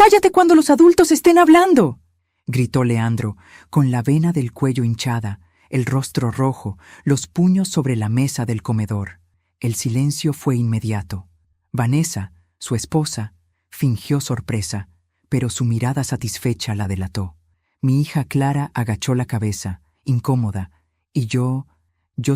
¡Cállate cuando los adultos estén hablando!, gritó Leandro, con la vena del cuello hinchada, el rostro rojo, los puños sobre la mesa del comedor. El silencio fue inmediato. Vanessa, su esposa, fingió sorpresa, pero su mirada satisfecha la delató. Mi hija Clara agachó la cabeza, incómoda, y yo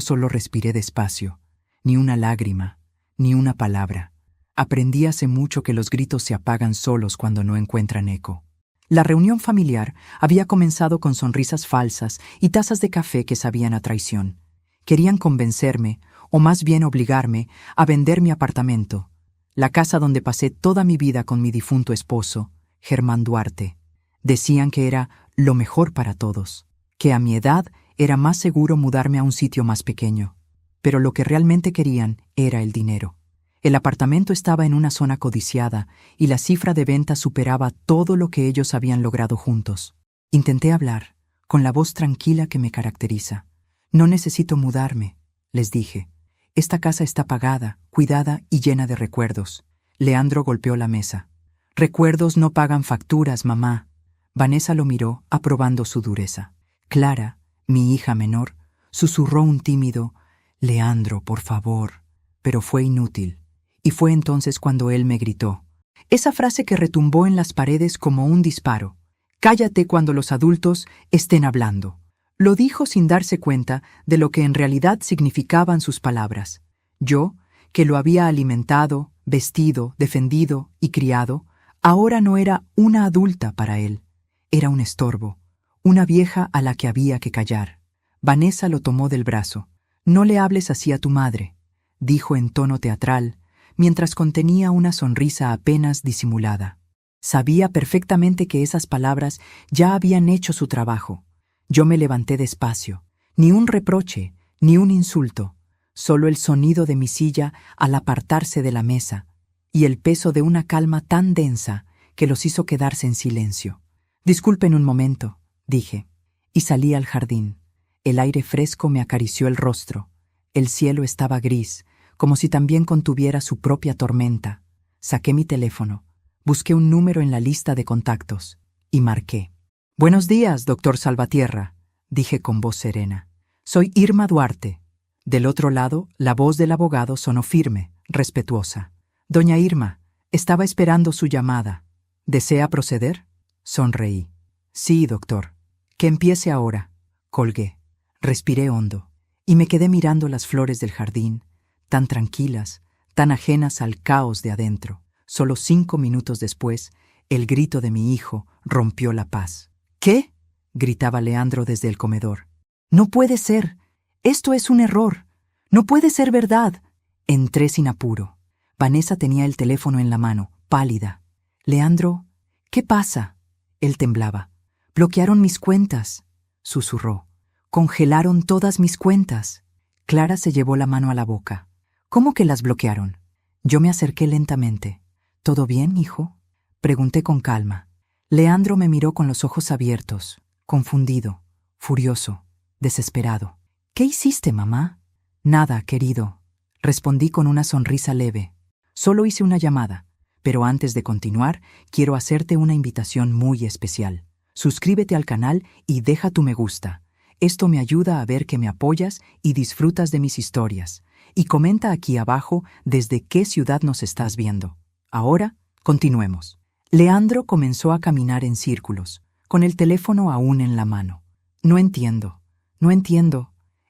solo respiré despacio. Ni una lágrima, ni una palabra. Aprendí hace mucho que los gritos se apagan solos cuando no encuentran eco. La reunión familiar había comenzado con sonrisas falsas y tazas de café que sabían a traición. Querían convencerme, o más bien obligarme, a vender mi apartamento, la casa donde pasé toda mi vida con mi difunto esposo, Germán Duarte. Decían que era lo mejor para todos, que a mi edad era más seguro mudarme a un sitio más pequeño. Pero lo que realmente querían era el dinero. El apartamento estaba en una zona codiciada y la cifra de venta superaba todo lo que ellos habían logrado juntos. Intenté hablar, con la voz tranquila que me caracteriza. No necesito mudarme, les dije. Esta casa está pagada, cuidada y llena de recuerdos. Leandro golpeó la mesa. Recuerdos no pagan facturas, mamá. Vanessa lo miró, aprobando su dureza. Clara, mi hija menor, susurró un tímido «Leandro, por favor», pero fue inútil. Y fue entonces cuando él me gritó. Esa frase que retumbó en las paredes como un disparo. «Cállate cuando los adultos estén hablando». Lo dijo sin darse cuenta de lo que en realidad significaban sus palabras. Yo, que lo había alimentado, vestido, defendido y criado, ahora no era una adulta para él. Era un estorbo, una vieja a la que había que callar. Vanessa lo tomó del brazo. «No le hables así a tu madre», dijo en tono teatral, mientras contenía una sonrisa apenas disimulada. Sabía perfectamente que esas palabras ya habían hecho su trabajo. Yo me levanté despacio. Ni un reproche, ni un insulto, solo el sonido de mi silla al apartarse de la mesa y el peso de una calma tan densa que los hizo quedarse en silencio. «Disculpen un momento», dije, y salí al jardín. El aire fresco me acarició el rostro. El cielo estaba gris, como si también contuviera su propia tormenta. Saqué mi teléfono, busqué un número en la lista de contactos y marqué. «Buenos días, doctor Salvatierra», dije con voz serena. «Soy Irma Duarte». Del otro lado, la voz del abogado sonó firme, respetuosa. «Doña Irma, estaba esperando su llamada. ¿Desea proceder?». Sonreí. «Sí, doctor. Que empiece ahora». Colgué. Respiré hondo y me quedé mirando las flores del jardín, tan tranquilas, tan ajenas al caos de adentro. Solo 5 minutos después, el grito de mi hijo rompió la paz. «¿Qué?», gritaba Leandro desde el comedor. «No puede ser. Esto es un error. No puede ser verdad». Entré sin apuro. Vanessa tenía el teléfono en la mano, pálida. «Leandro, ¿qué pasa?». Él temblaba. «Bloquearon mis cuentas», susurró. «Congelaron todas mis cuentas». Clara se llevó la mano a la boca. «¿Cómo que las bloquearon?». Yo me acerqué lentamente. «¿Todo bien, hijo?», pregunté con calma. Leandro me miró con los ojos abiertos, confundido, furioso, desesperado. «¿Qué hiciste, mamá?». «Nada, querido», respondí con una sonrisa leve. «Solo hice una llamada, pero antes de continuar, quiero hacerte una invitación muy especial. Suscríbete al canal y deja tu me gusta. Esto me ayuda a ver que me apoyas y disfrutas de mis historias. Y comenta aquí abajo desde qué ciudad nos estás viendo. Ahora, continuemos». Leandro comenzó a caminar en círculos, con el teléfono aún en la mano. «No entiendo.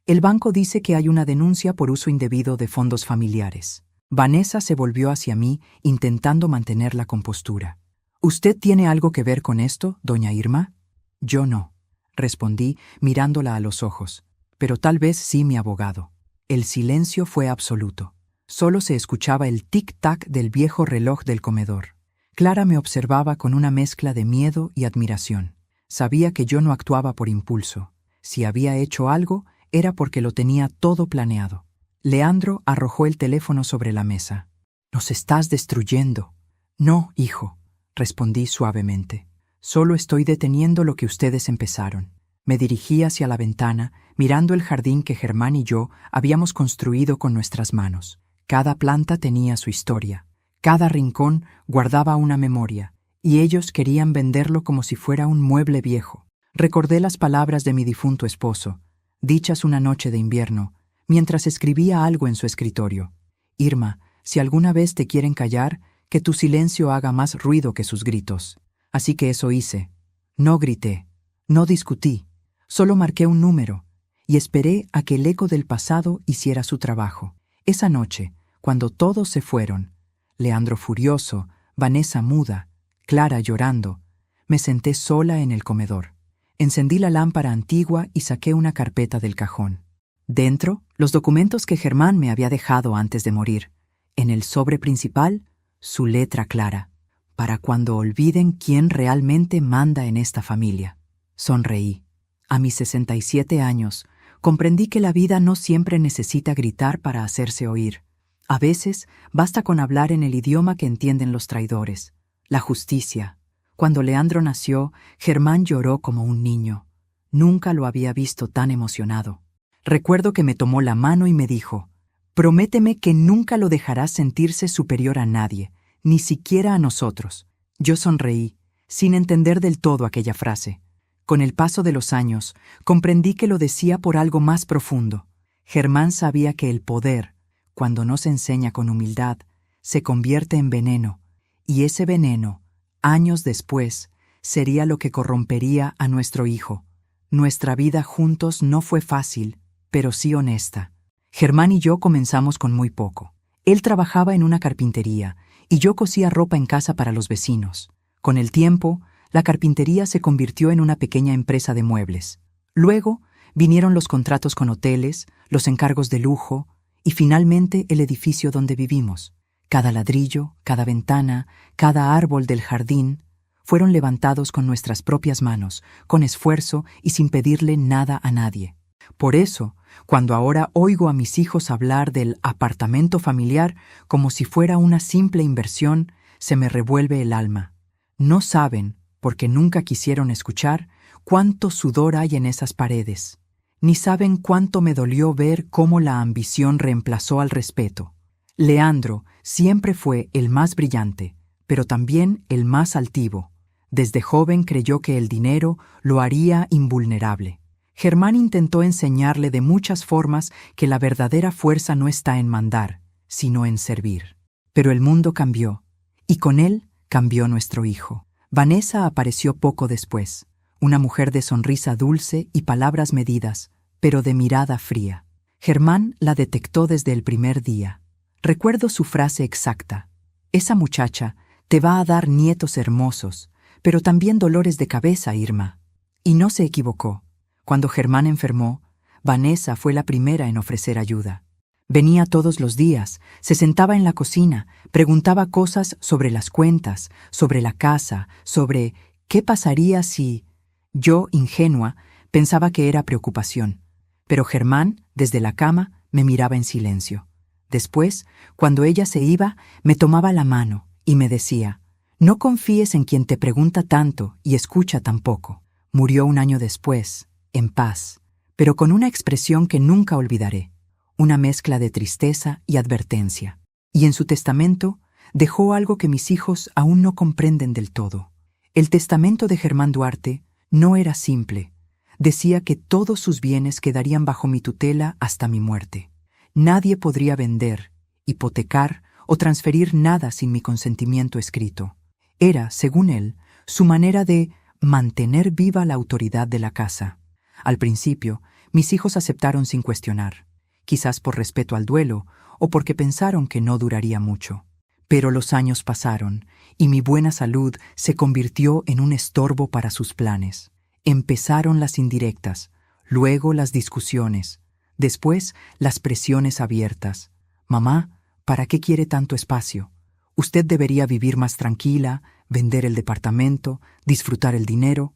El banco dice que hay una denuncia por uso indebido de fondos familiares». Vanessa se volvió hacia mí, intentando mantener la compostura. «¿Usted tiene algo que ver con esto, doña Irma?». «Yo no», respondí, mirándola a los ojos. «Pero tal vez sí mi abogado». El silencio fue absoluto. Solo se escuchaba el tic-tac del viejo reloj del comedor. Clara me observaba con una mezcla de miedo y admiración. Sabía que yo no actuaba por impulso. Si había hecho algo, era porque lo tenía todo planeado. Leandro arrojó el teléfono sobre la mesa. «Nos estás destruyendo». «No, hijo», respondí suavemente. «Solo estoy deteniendo lo que ustedes empezaron». Me dirigí hacia la ventana, mirando el jardín que Germán y yo habíamos construido con nuestras manos. Cada planta tenía su historia. Cada rincón guardaba una memoria, y ellos querían venderlo como si fuera un mueble viejo. Recordé las palabras de mi difunto esposo, dichas una noche de invierno, mientras escribía algo en su escritorio. Irma, si alguna vez te quieren callar, que tu silencio haga más ruido que sus gritos. Así que eso hice. No grité, no discutí, solo marqué un número y esperé a que el eco del pasado hiciera su trabajo. Esa noche, cuando todos se fueron, Leandro furioso, Vanessa muda, Clara llorando, me senté sola en el comedor. Encendí la lámpara antigua y saqué una carpeta del cajón. Dentro, los documentos que Germán me había dejado antes de morir. En el sobre principal, su letra clara, para cuando olviden quién realmente manda en esta familia. Sonreí. A mis 67 años, comprendí que la vida no siempre necesita gritar para hacerse oír. A veces, basta con hablar en el idioma que entienden los traidores. La justicia. Cuando Leandro nació, Germán lloró como un niño. Nunca lo había visto tan emocionado. Recuerdo que me tomó la mano y me dijo: «Prométeme que nunca lo dejarás sentirse superior a nadie, ni siquiera a nosotros». Yo sonreí, sin entender del todo aquella frase. Con el paso de los años, comprendí que lo decía por algo más profundo. Germán sabía que el poder, cuando no se enseña con humildad, se convierte en veneno, y ese veneno, años después, sería lo que corrompería a nuestro hijo. Nuestra vida juntos no fue fácil, pero sí honesta. Germán y yo comenzamos con muy poco. Él trabajaba en una carpintería y yo cosía ropa en casa para los vecinos. Con el tiempo, la carpintería se convirtió en una pequeña empresa de muebles. Luego, vinieron los contratos con hoteles, los encargos de lujo y finalmente el edificio donde vivimos. Cada ladrillo, cada ventana, cada árbol del jardín fueron levantados con nuestras propias manos, con esfuerzo y sin pedirle nada a nadie. Por eso, cuando ahora oigo a mis hijos hablar del apartamento familiar como si fuera una simple inversión, se me revuelve el alma. No saben, porque nunca quisieron escuchar, cuánto sudor hay en esas paredes. Ni saben cuánto me dolió ver cómo la ambición reemplazó al respeto. Leandro siempre fue el más brillante, pero también el más altivo. Desde joven creyó que el dinero lo haría invulnerable. Germán intentó enseñarle de muchas formas que la verdadera fuerza no está en mandar, sino en servir. Pero el mundo cambió, y con él cambió nuestro hijo. Vanessa apareció poco después, una mujer de sonrisa dulce y palabras medidas, pero de mirada fría. Germán la detectó desde el primer día. Recuerdo su frase exacta: «Esa muchacha te va a dar nietos hermosos, pero también dolores de cabeza, Irma». Y no se equivocó. Cuando Germán enfermó, Vanessa fue la primera en ofrecer ayuda. Venía todos los días, se sentaba en la cocina, preguntaba cosas sobre las cuentas, sobre la casa, sobre qué pasaría si... Yo, ingenua, pensaba que era preocupación. Pero Germán, desde la cama, me miraba en silencio. Después, cuando ella se iba, me tomaba la mano y me decía: «No confíes en quien te pregunta tanto y escucha tan poco». Murió un año después, en paz, pero con una expresión que nunca olvidaré, una mezcla de tristeza y advertencia. Y en su testamento dejó algo que mis hijos aún no comprenden del todo. El testamento de Germán Duarte no era simple. Decía que todos sus bienes quedarían bajo mi tutela hasta mi muerte. Nadie podría vender, hipotecar o transferir nada sin mi consentimiento escrito. Era, según él, su manera de mantener viva la autoridad de la casa. Al principio, mis hijos aceptaron sin cuestionar, quizás por respeto al duelo o porque pensaron que no duraría mucho. Pero los años pasaron y mi buena salud se convirtió en un estorbo para sus planes. Empezaron las indirectas, luego las discusiones, después las presiones abiertas. «Mamá, ¿para qué quiere tanto espacio? Usted debería vivir más tranquila, vender el departamento, disfrutar el dinero».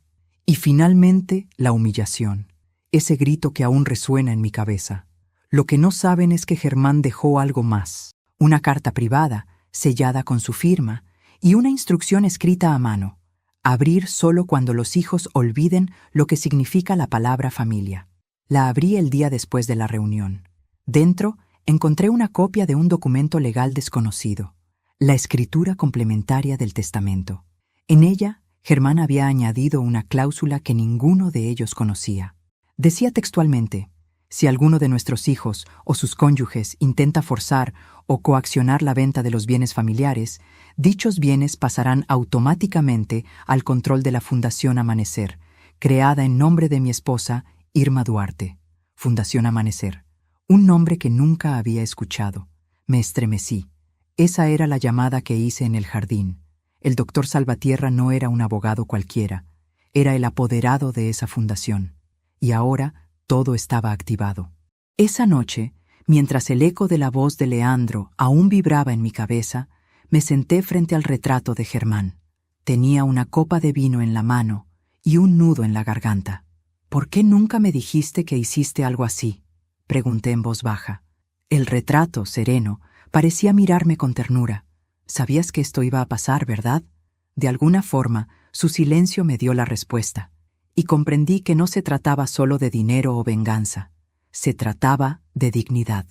Y finalmente la humillación, ese grito que aún resuena en mi cabeza. Lo que no saben es que Germán dejó algo más: una carta privada, sellada con su firma, y una instrucción escrita a mano: abrir solo cuando los hijos olviden lo que significa la palabra familia. La abrí el día después de la reunión. Dentro encontré una copia de un documento legal desconocido, la escritura complementaria del testamento. En ella, Germán había añadido una cláusula que ninguno de ellos conocía. Decía textualmente: si alguno de nuestros hijos o sus cónyuges intenta forzar o coaccionar la venta de los bienes familiares, dichos bienes pasarán automáticamente al control de la Fundación Amanecer, creada en nombre de mi esposa, Irma Duarte. Fundación Amanecer. Un nombre que nunca había escuchado. Me estremecí. Esa era la llamada que hice en el jardín. El doctor Salvatierra no era un abogado cualquiera. Era el apoderado de esa fundación. Y ahora todo estaba activado. Esa noche, mientras el eco de la voz de Leandro aún vibraba en mi cabeza, me senté frente al retrato de Germán. Tenía una copa de vino en la mano y un nudo en la garganta. ¿Por qué nunca me dijiste que hiciste algo así?, pregunté en voz baja. El retrato, sereno, parecía mirarme con ternura. Sabías que esto iba a pasar, ¿verdad? De alguna forma, su silencio me dio la respuesta, y comprendí que no se trataba solo de dinero o venganza. Se trataba de dignidad.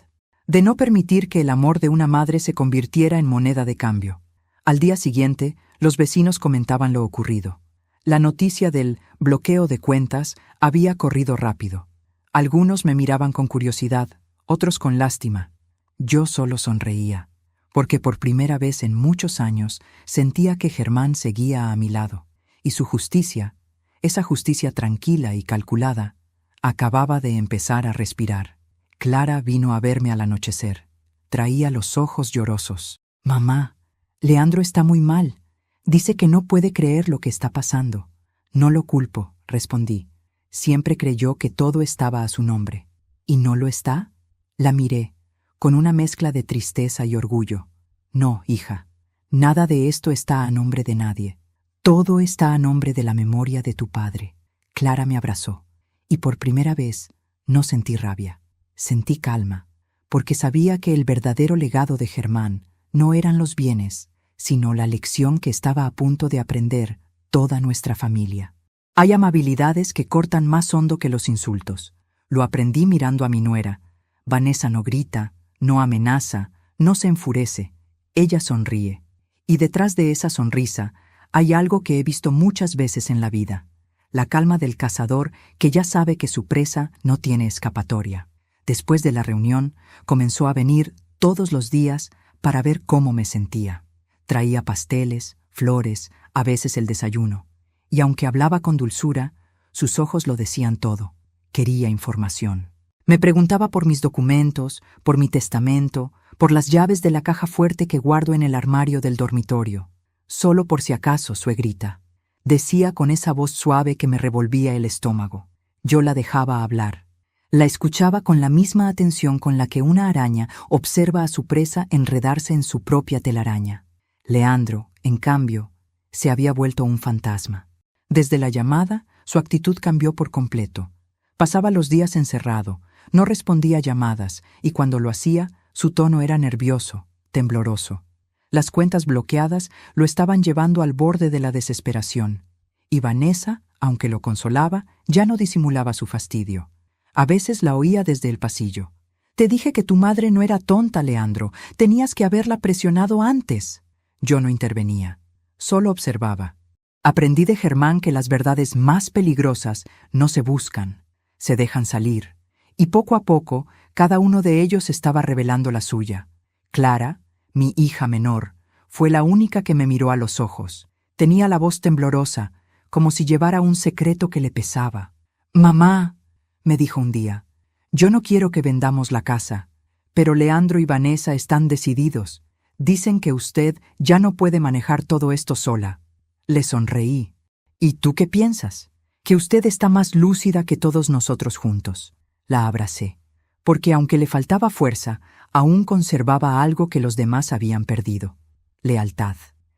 De no permitir que el amor de una madre se convirtiera en moneda de cambio. Al día siguiente, los vecinos comentaban lo ocurrido. La noticia del bloqueo de cuentas había corrido rápido. Algunos me miraban con curiosidad, otros con lástima. Yo solo sonreía, porque por primera vez en muchos años sentía que Germán seguía a mi lado, y su justicia, esa justicia tranquila y calculada, acababa de empezar a respirar. Clara vino a verme al anochecer. Traía los ojos llorosos. «Mamá, Leandro está muy mal. Dice que no puede creer lo que está pasando». «No lo culpo», respondí. Siempre creyó que todo estaba a su nombre. «¿Y no lo está?». La miré, con una mezcla de tristeza y orgullo. «No, hija, nada de esto está a nombre de nadie. Todo está a nombre de la memoria de tu padre». Clara me abrazó, y por primera vez no sentí rabia. Sentí calma, porque sabía que el verdadero legado de Germán no eran los bienes, sino la lección que estaba a punto de aprender toda nuestra familia. Hay amabilidades que cortan más hondo que los insultos. Lo aprendí mirando a mi nuera. Vanessa no grita, no amenaza, no se enfurece. Ella sonríe. Y detrás de esa sonrisa hay algo que he visto muchas veces en la vida: la calma del cazador que ya sabe que su presa no tiene escapatoria. Después de la reunión, comenzó a venir todos los días para ver cómo me sentía. Traía pasteles, flores, a veces el desayuno. Y aunque hablaba con dulzura, sus ojos lo decían todo. Quería información. Me preguntaba por mis documentos, por mi testamento, por las llaves de la caja fuerte que guardo en el armario del dormitorio. «Solo por si acaso, suegrita», decía con esa voz suave que me revolvía el estómago. Yo la dejaba hablar. La escuchaba con la misma atención con la que una araña observa a su presa enredarse en su propia telaraña. Leandro, en cambio, se había vuelto un fantasma. Desde la llamada, su actitud cambió por completo. Pasaba los días encerrado, no respondía a llamadas, y cuando lo hacía, su tono era nervioso, tembloroso. Las cuentas bloqueadas lo estaban llevando al borde de la desesperación. Y Vanessa, aunque lo consolaba, ya no disimulaba su fastidio. A veces la oía desde el pasillo. «Te dije que tu madre no era tonta, Leandro. Tenías que haberla presionado antes». Yo no intervenía. Solo observaba. Aprendí de Germán que las verdades más peligrosas no se buscan, se dejan salir. Y poco a poco, cada uno de ellos estaba revelando la suya. Clara, mi hija menor, fue la única que me miró a los ojos. Tenía la voz temblorosa, como si llevara un secreto que le pesaba. «Mamá», me dijo un día, «yo no quiero que vendamos la casa, pero Leandro y Vanessa están decididos. Dicen que usted ya no puede manejar todo esto sola». Le sonreí. «¿Y tú qué piensas?». «Que usted está más lúcida que todos nosotros juntos». La abracé, porque aunque le faltaba fuerza, aún conservaba algo que los demás habían perdido: lealtad.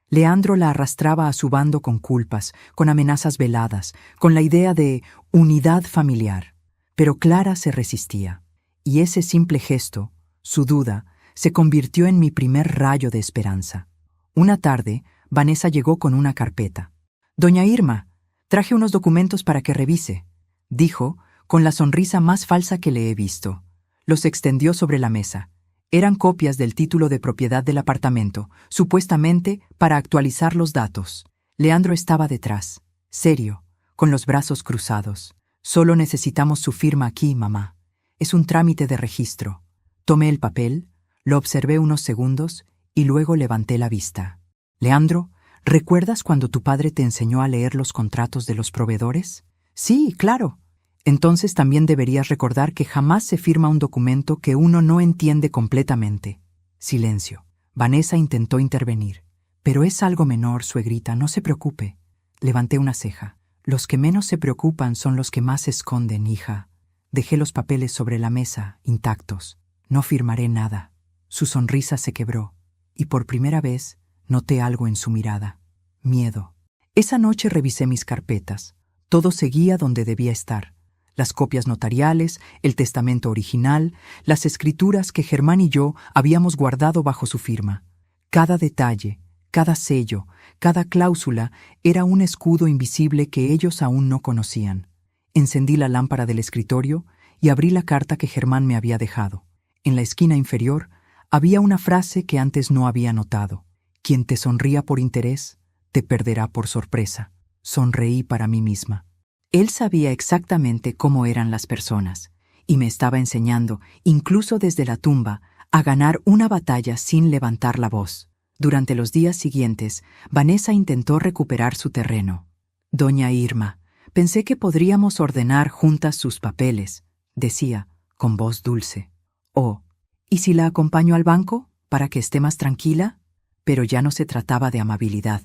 Leandro la arrastraba a su bando con culpas, con amenazas veladas, con la idea de unidad familiar. Pero Clara se resistía, y ese simple gesto, su duda, se convirtió en mi primer rayo de esperanza. Una tarde, Vanessa llegó con una carpeta. «Doña Irma, traje unos documentos para que revise», dijo, con la sonrisa más falsa que le he visto. Los extendió sobre la mesa. Eran copias del título de propiedad del apartamento, supuestamente para actualizar los datos. Leandro estaba detrás, serio, con los brazos cruzados. Solo necesitamos su firma aquí, mamá. Es un trámite de registro. Tomé el papel, lo observé unos segundos y luego levanté la vista. Leandro, ¿recuerdas cuando tu padre te enseñó a leer los contratos de los proveedores? Sí, claro. Entonces también deberías recordar que jamás se firma un documento que uno no entiende completamente. Silencio. Vanessa intentó intervenir. Pero es algo menor, suegrita, no se preocupe. Levanté una ceja. Los que menos se preocupan son los que más se esconden, hija. Dejé los papeles sobre la mesa, intactos. No firmaré nada. Su sonrisa se quebró, y por primera vez noté algo en su mirada. Miedo. Esa noche revisé mis carpetas. Todo seguía donde debía estar. Las copias notariales, el testamento original, las escrituras que Germán y yo habíamos guardado bajo su firma. Cada detalle, cada sello, cada cláusula era un escudo invisible que ellos aún no conocían. Encendí la lámpara del escritorio y abrí la carta que Germán me había dejado. En la esquina inferior había una frase que antes no había notado. Quien te sonría por interés, te perderá por sorpresa. Sonreí para mí misma. Él sabía exactamente cómo eran las personas, y me estaba enseñando, incluso desde la tumba, a ganar una batalla sin levantar la voz. Durante los días siguientes, Vanessa intentó recuperar su terreno. Doña Irma, pensé que podríamos ordenar juntas sus papeles, decía, con voz dulce. Oh, ¿y si la acompaño al banco, para que esté más tranquila? Pero ya no se trataba de amabilidad,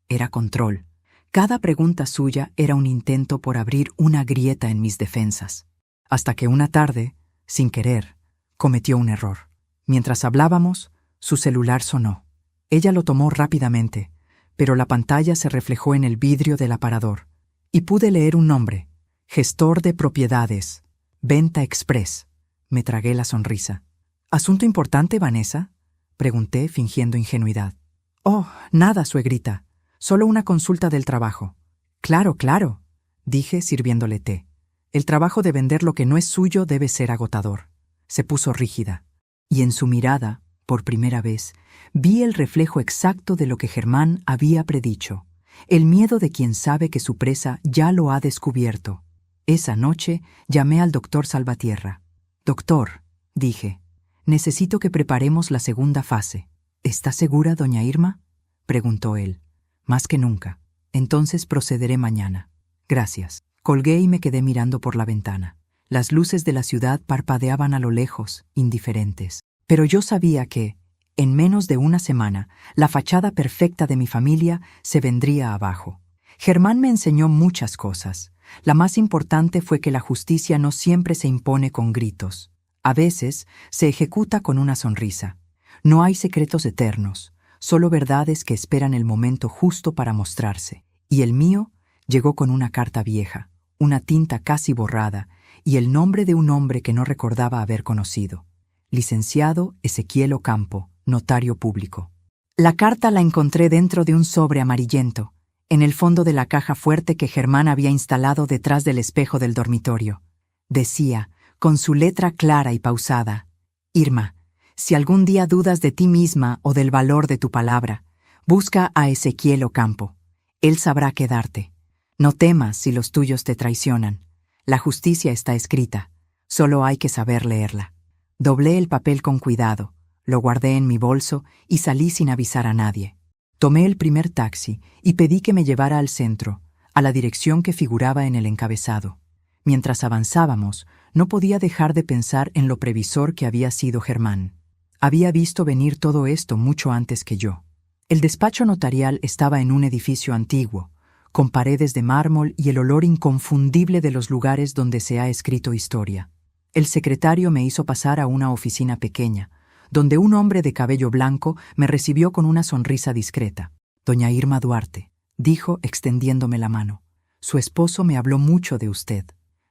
era control. Cada pregunta suya era un intento por abrir una grieta en mis defensas. Hasta que una tarde, sin querer, cometió un error. Mientras hablábamos, su celular sonó. Ella lo tomó rápidamente, pero la pantalla se reflejó en el vidrio del aparador, y pude leer un nombre: Gestor de Propiedades, Venta Express. Me tragué la sonrisa. ¿Asunto importante, Vanessa?, pregunté, fingiendo ingenuidad. Oh, nada, suegrita. Solo una consulta del trabajo. Claro, claro, dije sirviéndole té. El trabajo de vender lo que no es suyo debe ser agotador. Se puso rígida. Y en su mirada, por primera vez, vi el reflejo exacto de lo que Germán había predicho. El miedo de quien sabe que su presa ya lo ha descubierto. Esa noche llamé al doctor Salvatierra. Doctor, dije, necesito que preparemos la segunda fase. ¿Está segura, doña Irma?, preguntó él. Más que nunca. Entonces procederé mañana. Gracias. Colgué y me quedé mirando por la ventana. Las luces de la ciudad parpadeaban a lo lejos, indiferentes. Pero yo sabía que, en menos de una semana, la fachada perfecta de mi familia se vendría abajo. Germán me enseñó muchas cosas. La más importante fue que la justicia no siempre se impone con gritos. A veces se ejecuta con una sonrisa. No hay secretos eternos. Solo verdades que esperan el momento justo para mostrarse. Y el mío llegó con una carta vieja, una tinta casi borrada, y el nombre de un hombre que no recordaba haber conocido. Licenciado Ezequiel Ocampo, notario público. La carta la encontré dentro de un sobre amarillento, en el fondo de la caja fuerte que Germán había instalado detrás del espejo del dormitorio. Decía, con su letra clara y pausada: Irma, si algún día dudas de ti misma o del valor de tu palabra, busca a Ezequiel Ocampo. Él sabrá qué darte. No temas si los tuyos te traicionan. La justicia está escrita. Solo hay que saber leerla. Doblé el papel con cuidado, lo guardé en mi bolso y salí sin avisar a nadie. Tomé el primer taxi y pedí que me llevara al centro, a la dirección que figuraba en el encabezado. Mientras avanzábamos, no podía dejar de pensar en lo previsor que había sido Germán. Había visto venir todo esto mucho antes que yo. El despacho notarial estaba en un edificio antiguo, con paredes de mármol y el olor inconfundible de los lugares donde se ha escrito historia. El secretario me hizo pasar a una oficina pequeña, donde un hombre de cabello blanco me recibió con una sonrisa discreta. Doña Irma Duarte, dijo extendiéndome la mano. Su esposo me habló mucho de usted.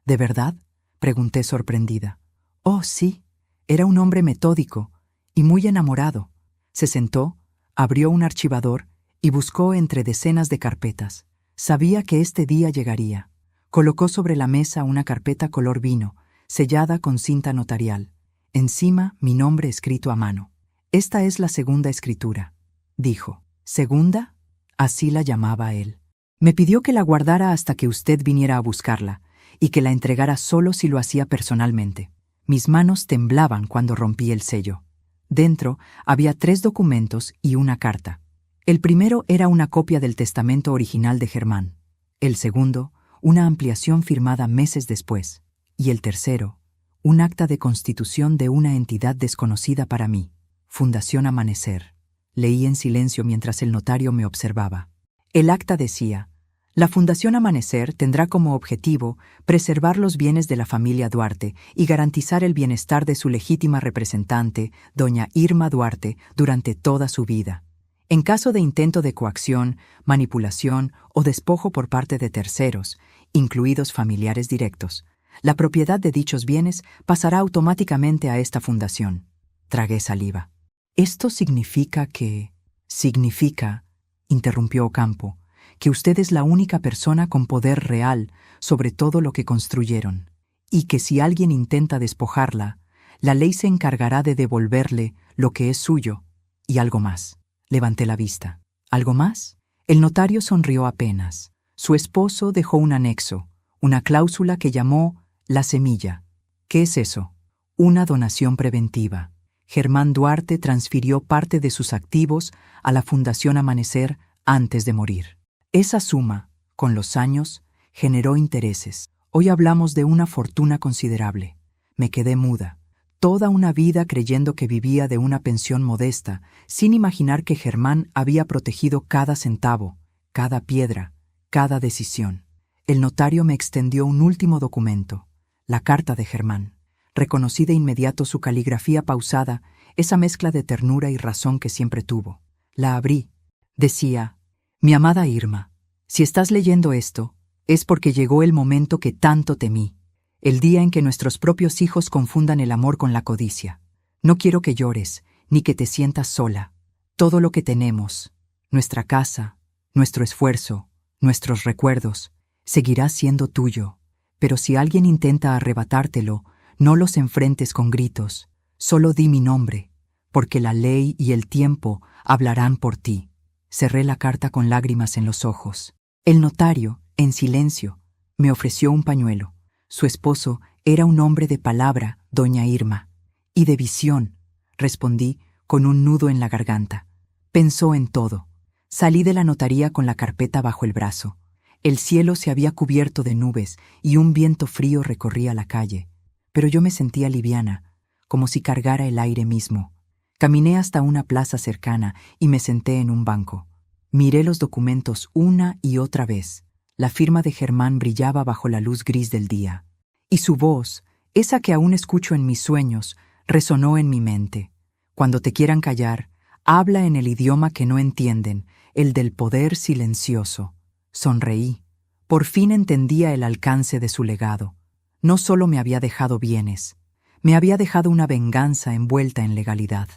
¿De verdad?, pregunté sorprendida. Oh, sí. Era un hombre metódico y muy enamorado. Se sentó, abrió un archivador y buscó entre decenas de carpetas. Sabía que este día llegaría. Colocó sobre la mesa una carpeta color vino, sellada con cinta notarial. Encima, mi nombre escrito a mano. Esta es la segunda escritura, dijo. ¿Segunda? Así la llamaba él. Me pidió que la guardara hasta que usted viniera a buscarla, y que la entregara solo si lo hacía personalmente. Mis manos temblaban cuando rompí el sello. Dentro había 3 documentos y una carta. El primero era una copia del testamento original de Germán. El segundo, una ampliación firmada meses después. Y el tercero, un acta de constitución de una entidad desconocida para mí, Fundación Amanecer. Leí en silencio mientras el notario me observaba. El acta decía: la Fundación Amanecer tendrá como objetivo preservar los bienes de la familia Duarte y garantizar el bienestar de su legítima representante, doña Irma Duarte, durante toda su vida. En caso de intento de coacción, manipulación o despojo por parte de terceros, incluidos familiares directos, la propiedad de dichos bienes pasará automáticamente a esta fundación. Tragué saliva. «Esto significa que...» «Significa», interrumpió Ocampo, «que usted es la única persona con poder real sobre todo lo que construyeron, y que si alguien intenta despojarla, la ley se encargará de devolverle lo que es suyo, y algo más». Levanté la vista. ¿Algo más? El notario sonrió apenas. Su esposo dejó un anexo, una cláusula que llamó la semilla. ¿Qué es eso? Una donación preventiva. Germán Duarte transfirió parte de sus activos a la Fundación Amanecer antes de morir. Esa suma, con los años, generó intereses. Hoy hablamos de una fortuna considerable. Me quedé muda. Toda una vida creyendo que vivía de una pensión modesta, sin imaginar que Germán había protegido cada centavo, cada piedra, cada decisión. El notario me extendió un último documento, la carta de Germán. Reconocí de inmediato su caligrafía pausada, esa mezcla de ternura y razón que siempre tuvo. La abrí. Decía: «Mi amada Irma, si estás leyendo esto, es porque llegó el momento que tanto temí. El día en que nuestros propios hijos confundan el amor con la codicia. No quiero que llores, ni que te sientas sola. Todo lo que tenemos, nuestra casa, nuestro esfuerzo, nuestros recuerdos, seguirá siendo tuyo. Pero si alguien intenta arrebatártelo, no los enfrentes con gritos. Solo di mi nombre, porque la ley y el tiempo hablarán por ti». Cerré la carta con lágrimas en los ojos. El notario, en silencio, me ofreció un pañuelo. Su esposo era un hombre de palabra, doña Irma. «Y de visión», respondí con un nudo en la garganta. Pensó en todo. Salí de la notaría con la carpeta bajo el brazo. El cielo se había cubierto de nubes y un viento frío recorría la calle. Pero yo me sentía liviana, como si cargara el aire mismo. Caminé hasta una plaza cercana y me senté en un banco. Miré los documentos una y otra vez. La firma de Germán brillaba bajo la luz gris del día. Y su voz, esa que aún escucho en mis sueños, resonó en mi mente. Cuando te quieran callar, habla en el idioma que no entienden, el del poder silencioso. Sonreí. Por fin entendía el alcance de su legado. No solo me había dejado bienes, me había dejado una venganza envuelta en legalidad.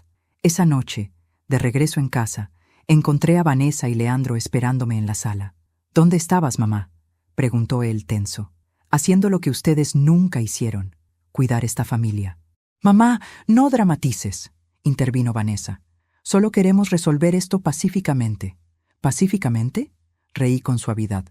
Esa noche, de regreso en casa, encontré a Vanessa y Leandro esperándome en la sala. «¿Dónde estabas, mamá?», preguntó él tenso. «Haciendo lo que ustedes nunca hicieron, cuidar esta familia». «Mamá, no dramatices», intervino Vanessa. «Solo queremos resolver esto pacíficamente». «¿Pacíficamente?», reí con suavidad.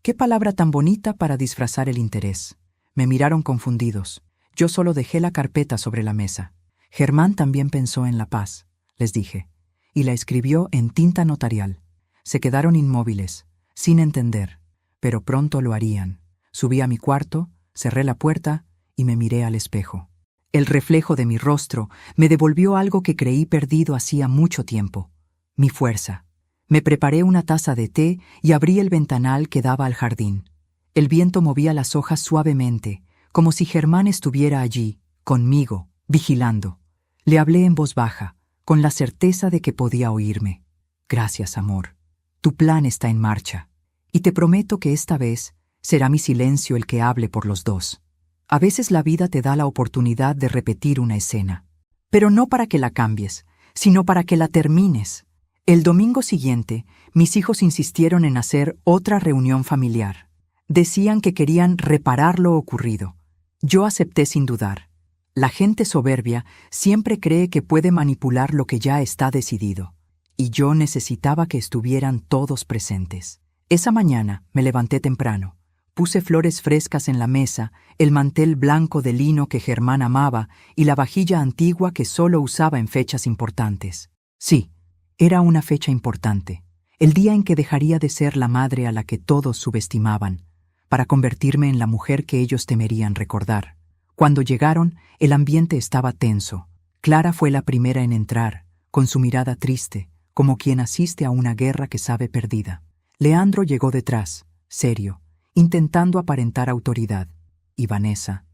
«Qué palabra tan bonita para disfrazar el interés». Me miraron confundidos. Yo solo dejé la carpeta sobre la mesa. «Germán también pensó en la paz», les dije, y la escribió en tinta notarial. Se quedaron inmóviles, sin entender, pero pronto lo harían. Subí a mi cuarto, cerré la puerta y me miré al espejo. El reflejo de mi rostro me devolvió algo que creí perdido hacía mucho tiempo: mi fuerza. Me preparé una taza de té y abrí el ventanal que daba al jardín. El viento movía las hojas suavemente, como si Germán estuviera allí, conmigo, vigilando. Le hablé en voz baja, con la certeza de que podía oírme. «Gracias, amor. Tu plan está en marcha. Y te prometo que esta vez será mi silencio el que hable por los dos. A veces la vida te da la oportunidad de repetir una escena. Pero no para que la cambies, sino para que la termines». El domingo siguiente, mis hijos insistieron en hacer otra reunión familiar. Decían que querían reparar lo ocurrido. Yo acepté sin dudar. La gente soberbia siempre cree que puede manipular lo que ya está decidido. Y yo necesitaba que estuvieran todos presentes. Esa mañana me levanté temprano. Puse flores frescas en la mesa, el mantel blanco de lino que Germán amaba y la vajilla antigua que solo usaba en fechas importantes. Sí, era una fecha importante, el día en que dejaría de ser la madre a la que todos subestimaban, para convertirme en la mujer que ellos temerían recordar. Cuando llegaron, el ambiente estaba tenso. Clara fue la primera en entrar, con su mirada triste, como quien asiste a una guerra que sabe perdida. Leandro llegó detrás, serio, intentando aparentar autoridad. Y Vanessa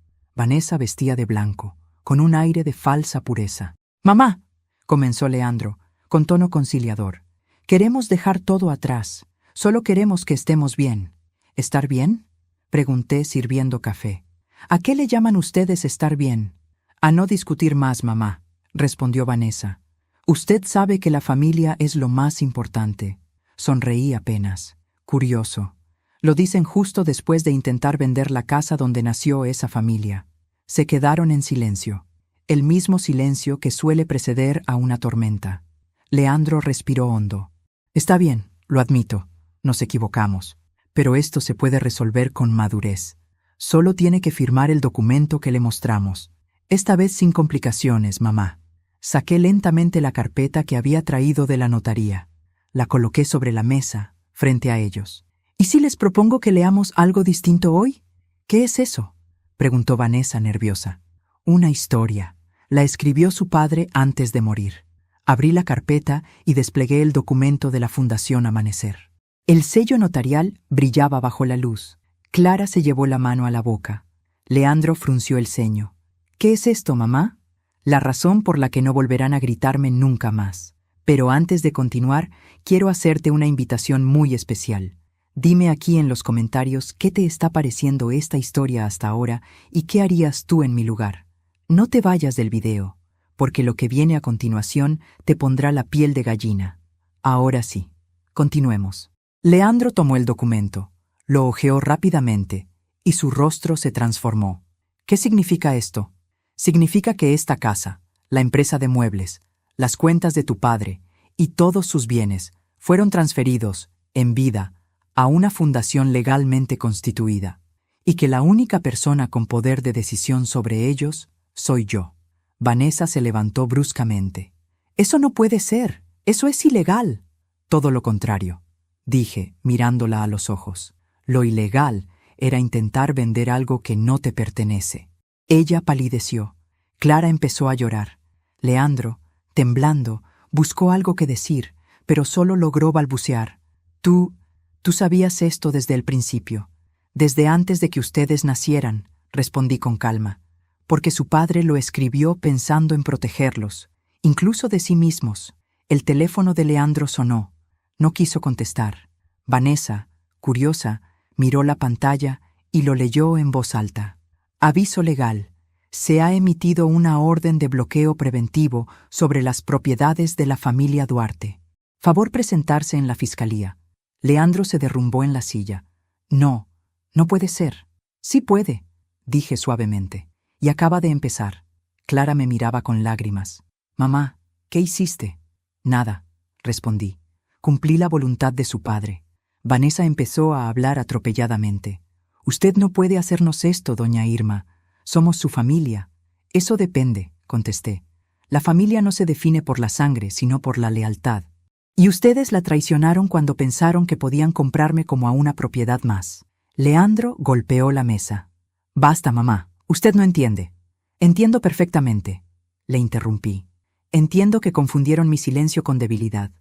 vestía de blanco, con un aire de falsa pureza. «Mamá», comenzó Leandro, con tono conciliador, «queremos dejar todo atrás. Solo queremos que estemos bien». «¿Estar bien?», pregunté sirviendo café. «¿A qué le llaman ustedes estar bien?» «A no discutir más, mamá», respondió Vanessa. «Usted sabe que la familia es lo más importante». Sonreí apenas. Curioso. Lo dicen justo después de intentar vender la casa donde nació esa familia. Se quedaron en silencio. El mismo silencio que suele preceder a una tormenta. Leandro respiró hondo. «Está bien, lo admito. Nos equivocamos. Pero esto se puede resolver con madurez. Solo tiene que firmar el documento que le mostramos. Esta vez sin complicaciones, mamá». Saqué lentamente la carpeta que había traído de la notaría. La coloqué sobre la mesa, frente a ellos. «¿Y si les propongo que leamos algo distinto hoy?» «¿Qué es eso?», preguntó Vanessa nerviosa. «Una historia. La escribió su padre antes de morir». Abrí la carpeta y desplegué el documento de la Fundación Amanecer. El sello notarial brillaba bajo la luz. Clara se llevó la mano a la boca. Leandro frunció el ceño. «¿Qué es esto, mamá?» «La razón por la que no volverán a gritarme nunca más. Pero antes de continuar, quiero hacerte una invitación muy especial. Dime aquí en los comentarios qué te está pareciendo esta historia hasta ahora y qué harías tú en mi lugar. No te vayas del video, porque lo que viene a continuación te pondrá la piel de gallina. Ahora sí, continuemos». Leandro tomó el documento, lo hojeó rápidamente y su rostro se transformó. «¿Qué significa esto?» «Significa que esta casa, la empresa de muebles, las cuentas de tu padre y todos sus bienes fueron transferidos, en vida, a una fundación legalmente constituida, y que la única persona con poder de decisión sobre ellos soy yo». Vanessa se levantó bruscamente. «Eso no puede ser. Eso es ilegal». «Todo lo contrario», dije, mirándola a los ojos. «Lo ilegal era intentar vender algo que no te pertenece». Ella palideció. Clara empezó a llorar. Leandro, temblando, buscó algo que decir, pero solo logró balbucear. Tú sabías esto desde el principio, desde antes de que ustedes nacieran», respondí con calma, «porque su padre lo escribió pensando en protegerlos, incluso de sí mismos». El teléfono de Leandro sonó. No quiso contestar. Vanessa, curiosa, miró la pantalla y lo leyó en voz alta. «Aviso legal. Se ha emitido una orden de bloqueo preventivo sobre las propiedades de la familia Duarte. Favor presentarse en la fiscalía». Leandro se derrumbó en la silla. «No, no puede ser». «Sí puede», dije suavemente. «Y acaba de empezar». Clara me miraba con lágrimas. «Mamá, ¿qué hiciste?» «Nada», respondí. «Cumplí la voluntad de su padre». Vanessa empezó a hablar atropelladamente. «Usted no puede hacernos esto, doña Irma. Somos su familia». «Eso depende», contesté. «La familia no se define por la sangre, sino por la lealtad. Y ustedes la traicionaron cuando pensaron que podían comprarme como a una propiedad más». Leandro golpeó la mesa. «Basta, mamá. Usted no entiende». «Entiendo perfectamente», le interrumpí. «Entiendo que confundieron mi silencio con debilidad.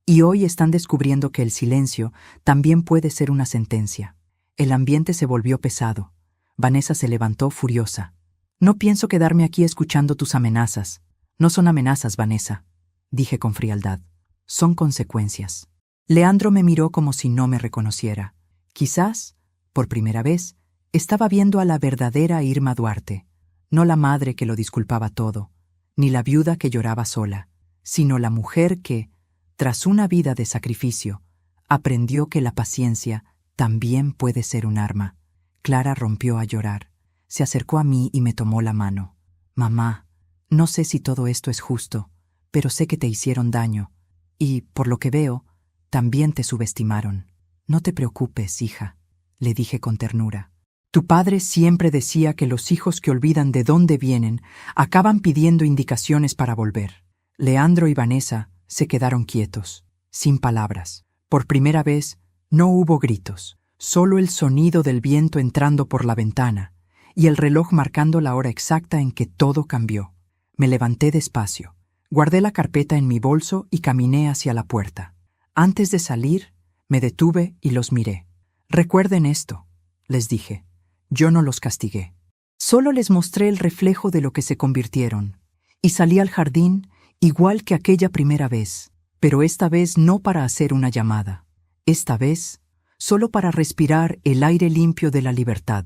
Y hoy están descubriendo que el silencio también puede ser una sentencia». El ambiente se volvió pesado. Vanessa se levantó furiosa. «No pienso quedarme aquí escuchando tus amenazas». «No son amenazas, Vanessa», dije con frialdad. «Son consecuencias». Leandro me miró como si no me reconociera. Quizás, por primera vez, estaba viendo a la verdadera Irma Duarte, no la madre que lo disculpaba todo, ni la viuda que lloraba sola, sino la mujer que, tras una vida de sacrificio, aprendió que la paciencia también puede ser un arma. Clara rompió a llorar. Se acercó a mí y me tomó la mano. «Mamá, no sé si todo esto es justo, pero sé que te hicieron daño, y, por lo que veo, también te subestimaron. No te preocupes, hija, le dije con ternura. Tu padre siempre decía que los hijos que olvidan de dónde vienen acaban pidiendo indicaciones para volver. Leandro y Vanessa se quedaron quietos, sin palabras. Por primera vez, no hubo gritos, solo el sonido del viento entrando por la ventana y el reloj marcando la hora exacta en que todo cambió. Me levanté despacio, guardé la carpeta en mi bolso y caminé hacia la puerta. Antes de salir, me detuve y los miré. Recuerden esto, les dije. Yo no los castigué. Solo les mostré el reflejo de lo que se convirtieron. Y salí al jardín igual que aquella primera vez, pero esta vez no para hacer una llamada. Esta vez, solo para respirar el aire limpio de la libertad,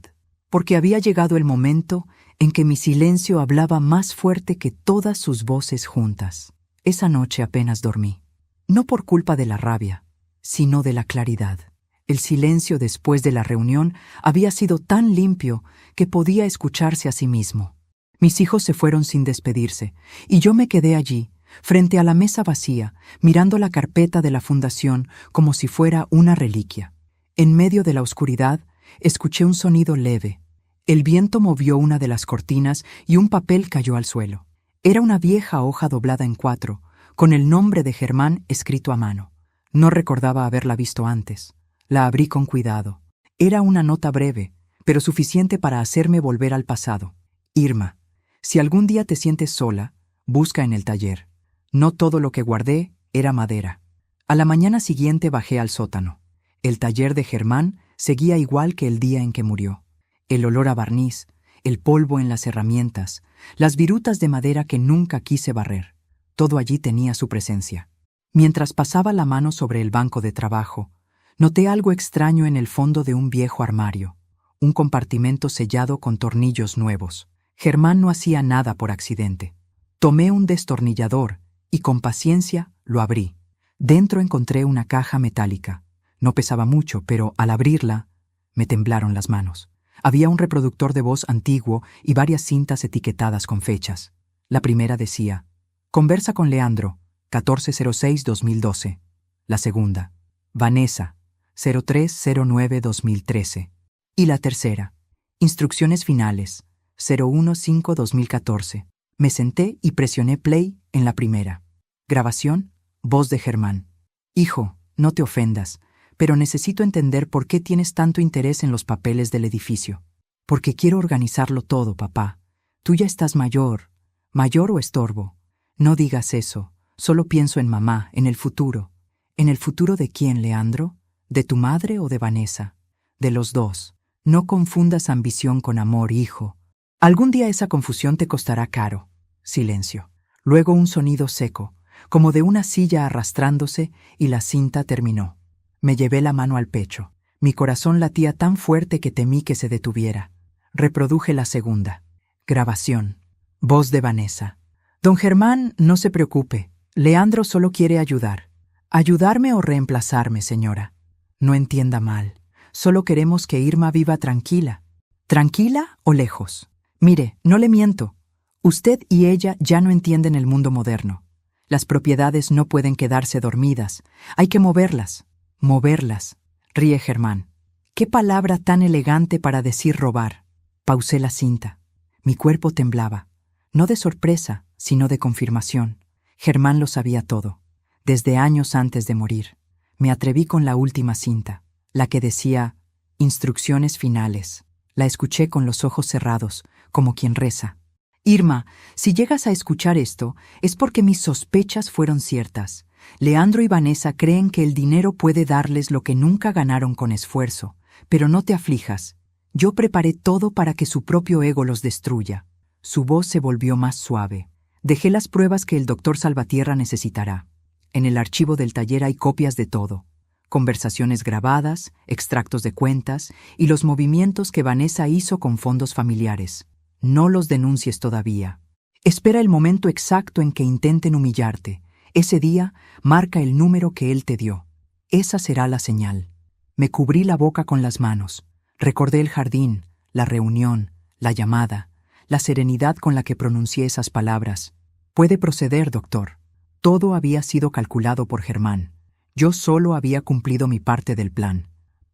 porque había llegado el momento en que mi silencio hablaba más fuerte que todas sus voces juntas. Esa noche apenas dormí, no por culpa de la rabia, sino de la claridad. El silencio después de la reunión había sido tan limpio que podía escucharse a sí mismo. Mis hijos se fueron sin despedirse, y yo me quedé allí, frente a la mesa vacía, mirando la carpeta de la fundación como si fuera una reliquia. En medio de la oscuridad, escuché un sonido leve. El viento movió una de las cortinas y un papel cayó al suelo. Era una vieja hoja doblada en 4, con el nombre de Germán escrito a mano. No recordaba haberla visto antes. La abrí con cuidado. Era una nota breve, pero suficiente para hacerme volver al pasado. Irma, si algún día te sientes sola, busca en el taller. No todo lo que guardé era madera. A la mañana siguiente bajé al sótano. El taller de Germán seguía igual que el día en que murió. El olor a barniz, el polvo en las herramientas, las virutas de madera que nunca quise barrer. Todo allí tenía su presencia. Mientras pasaba la mano sobre el banco de trabajo, noté algo extraño en el fondo de un viejo armario, un compartimento sellado con tornillos nuevos. Germán no hacía nada por accidente. Tomé un destornillador y con paciencia lo abrí. Dentro encontré una caja metálica. No pesaba mucho, pero al abrirla, me temblaron las manos. Había un reproductor de voz antiguo y varias cintas etiquetadas con fechas. La primera decía, Conversa con Leandro, 1406-2012. La segunda, Vanessa, 0309-2013. Y la tercera, Instrucciones finales, 015-2014. Me senté y presioné play en la primera. Grabación, voz de Germán. Hijo, no te ofendas, pero necesito entender por qué tienes tanto interés en los papeles del edificio. Porque quiero organizarlo todo, papá. Tú ya estás mayor. ¿Mayor o estorbo? No digas eso. Solo pienso en mamá, en el futuro. ¿En el futuro de quién, Leandro? ¿De tu madre o de Vanessa? De los dos. No confundas ambición con amor, hijo. Algún día esa confusión te costará caro. Silencio. Luego un sonido seco, como de una silla arrastrándose, y la cinta terminó. Me llevé la mano al pecho. Mi corazón latía tan fuerte que temí que se detuviera. Reproduje la segunda. Grabación. Voz de Vanessa. Don Germán, no se preocupe. Leandro solo quiere ayudar. ¿Ayudarme o reemplazarme, señora? No entienda mal. Solo queremos que Irma viva tranquila. ¿Tranquila o lejos? Mire, no le miento. Usted y ella ya no entienden el mundo moderno. Las propiedades no pueden quedarse dormidas. Hay que moverlas. Moverlas. Ríe Germán. ¿Qué palabra tan elegante para decir robar? Pausé la cinta. Mi cuerpo temblaba. No de sorpresa, sino de confirmación. Germán lo sabía todo. Desde años antes de morir. Me atreví con la última cinta, la que decía Instrucciones finales. La escuché con los ojos cerrados, como quien reza. Irma, si llegas a escuchar esto, es porque mis sospechas fueron ciertas. Leandro y Vanessa creen que el dinero puede darles lo que nunca ganaron con esfuerzo, pero no te aflijas. Yo preparé todo para que su propio ego los destruya. Su voz se volvió más suave. Dejé las pruebas que el doctor Salvatierra necesitará. En el archivo del taller hay copias de todo. Conversaciones grabadas, extractos de cuentas y los movimientos que Vanessa hizo con fondos familiares. No los denuncies todavía. Espera el momento exacto en que intenten humillarte. Ese día, marca el número que él te dio. Esa será la señal. Me cubrí la boca con las manos. Recordé el jardín, la reunión, la llamada, la serenidad con la que pronuncié esas palabras. Puede proceder, doctor. Todo había sido calculado por Germán. Yo solo había cumplido mi parte del plan.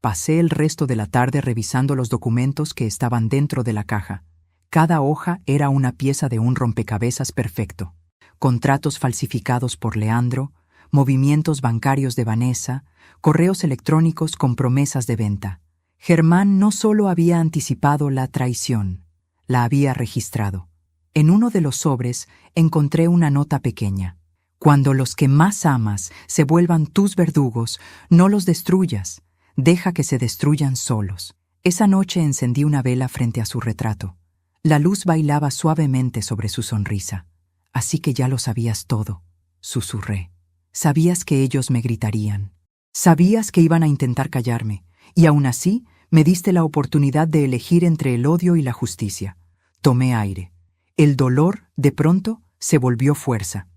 Pasé el resto de la tarde revisando los documentos que estaban dentro de la caja. Cada hoja era una pieza de un rompecabezas perfecto. Contratos falsificados por Leandro, movimientos bancarios de Vanessa, correos electrónicos con promesas de venta. Germán no solo había anticipado la traición, la había registrado. En uno de los sobres encontré una nota pequeña. Cuando los que más amas se vuelvan tus verdugos, no los destruyas, deja que se destruyan solos. Esa noche encendí una vela frente a su retrato. La luz bailaba suavemente sobre su sonrisa. Así que ya lo sabías todo, susurré. Sabías que ellos me gritarían. Sabías que iban a intentar callarme, y aún así me diste la oportunidad de elegir entre el odio y la justicia. Tomé aire. El dolor, de pronto, se volvió fuerza.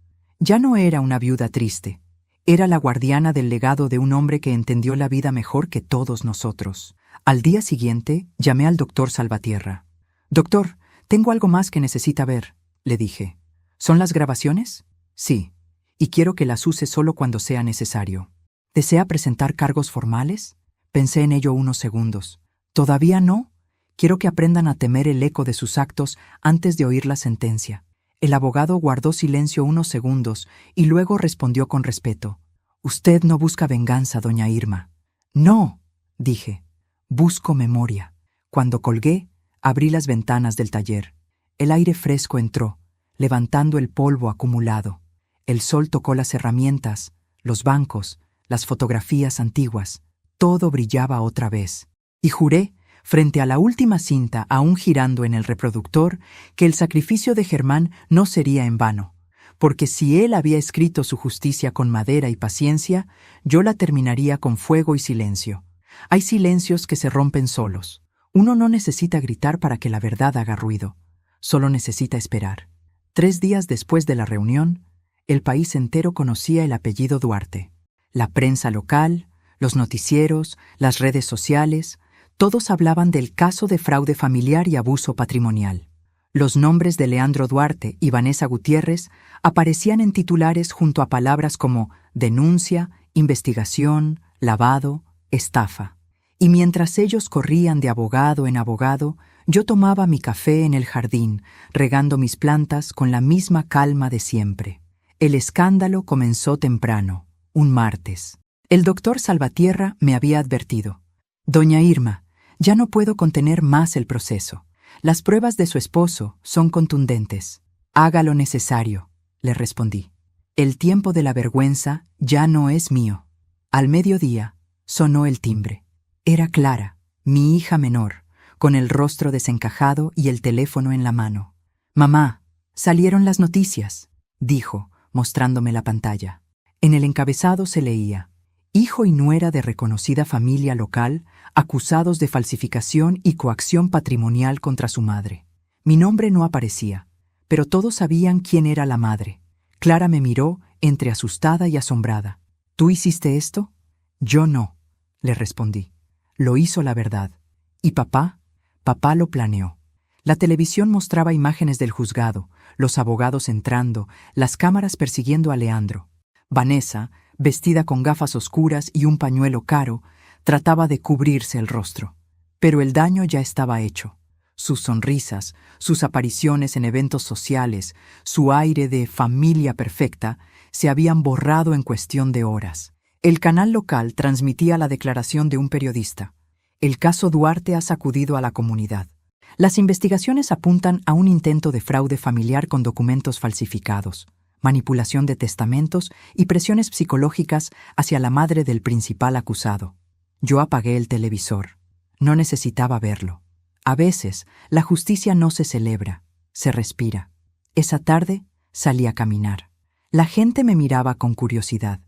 Ya no era una viuda triste. Era la guardiana del legado de un hombre que entendió la vida mejor que todos nosotros. Al día siguiente, llamé al doctor Salvatierra. «Doctor, tengo algo más que necesita ver», le dije. «¿Son las grabaciones?» «Sí, y quiero que las use solo cuando sea necesario». «¿Desea presentar cargos formales?» Pensé en ello unos segundos. «Todavía no. Quiero que aprendan a temer el eco de sus actos antes de oír la sentencia». El abogado guardó silencio unos segundos y luego respondió con respeto. «Usted no busca venganza, doña Irma». «No», dije. «Busco memoria». Cuando colgué, abrí las ventanas del taller. El aire fresco entró, levantando el polvo acumulado. El sol tocó las herramientas, los bancos, las fotografías antiguas. Todo brillaba otra vez. Y juré, frente a la última cinta aún girando en el reproductor, que el sacrificio de Germán no sería en vano, porque si él había escrito su justicia con madera y paciencia, yo la terminaría con fuego y silencio. Hay silencios que se rompen solos. Uno no necesita gritar para que la verdad haga ruido, solo necesita esperar. 3 días después de la reunión, el país entero conocía el apellido Duarte. La prensa local, los noticieros, las redes sociales, todos hablaban del caso de fraude familiar y abuso patrimonial. Los nombres de Leandro Duarte y Vanessa Gutiérrez aparecían en titulares junto a palabras como denuncia, investigación, lavado, estafa. Y mientras ellos corrían de abogado en abogado, yo tomaba mi café en el jardín, regando mis plantas con la misma calma de siempre. El escándalo comenzó temprano, un martes. El doctor Salvatierra me había advertido. «Doña Irma, ya no puedo contener más el proceso. Las pruebas de su esposo son contundentes. Haga lo necesario», le respondí. «El tiempo de la vergüenza ya no es mío». Al mediodía sonó el timbre. Era Clara, mi hija menor, con el rostro desencajado y el teléfono en la mano. «Mamá, salieron las noticias», dijo, mostrándome la pantalla. En el encabezado se leía: «Hijo y nuera de reconocida familia local acusados de falsificación y coacción patrimonial contra su madre». Mi nombre no aparecía, pero todos sabían quién era la madre. Clara me miró entre asustada y asombrada. «¿Tú hiciste esto?» «Yo no», le respondí. «Lo hizo la verdad». «¿Y papá?» «Papá lo planeó». La televisión mostraba imágenes del juzgado, los abogados entrando, las cámaras persiguiendo a Leandro. Vanessa, vestida con gafas oscuras y un pañuelo caro, trataba de cubrirse el rostro. Pero el daño ya estaba hecho. Sus sonrisas, sus apariciones en eventos sociales, su aire de familia perfecta, se habían borrado en cuestión de horas. El canal local transmitía la declaración de un periodista. «El caso Duarte ha sacudido a la comunidad. Las investigaciones apuntan a un intento de fraude familiar con documentos falsificados, manipulación de testamentos y presiones psicológicas hacia la madre del principal acusado». Yo apagué el televisor. No necesitaba verlo. A veces, la justicia no se celebra, se respira. Esa tarde salí a caminar. La gente me miraba con curiosidad,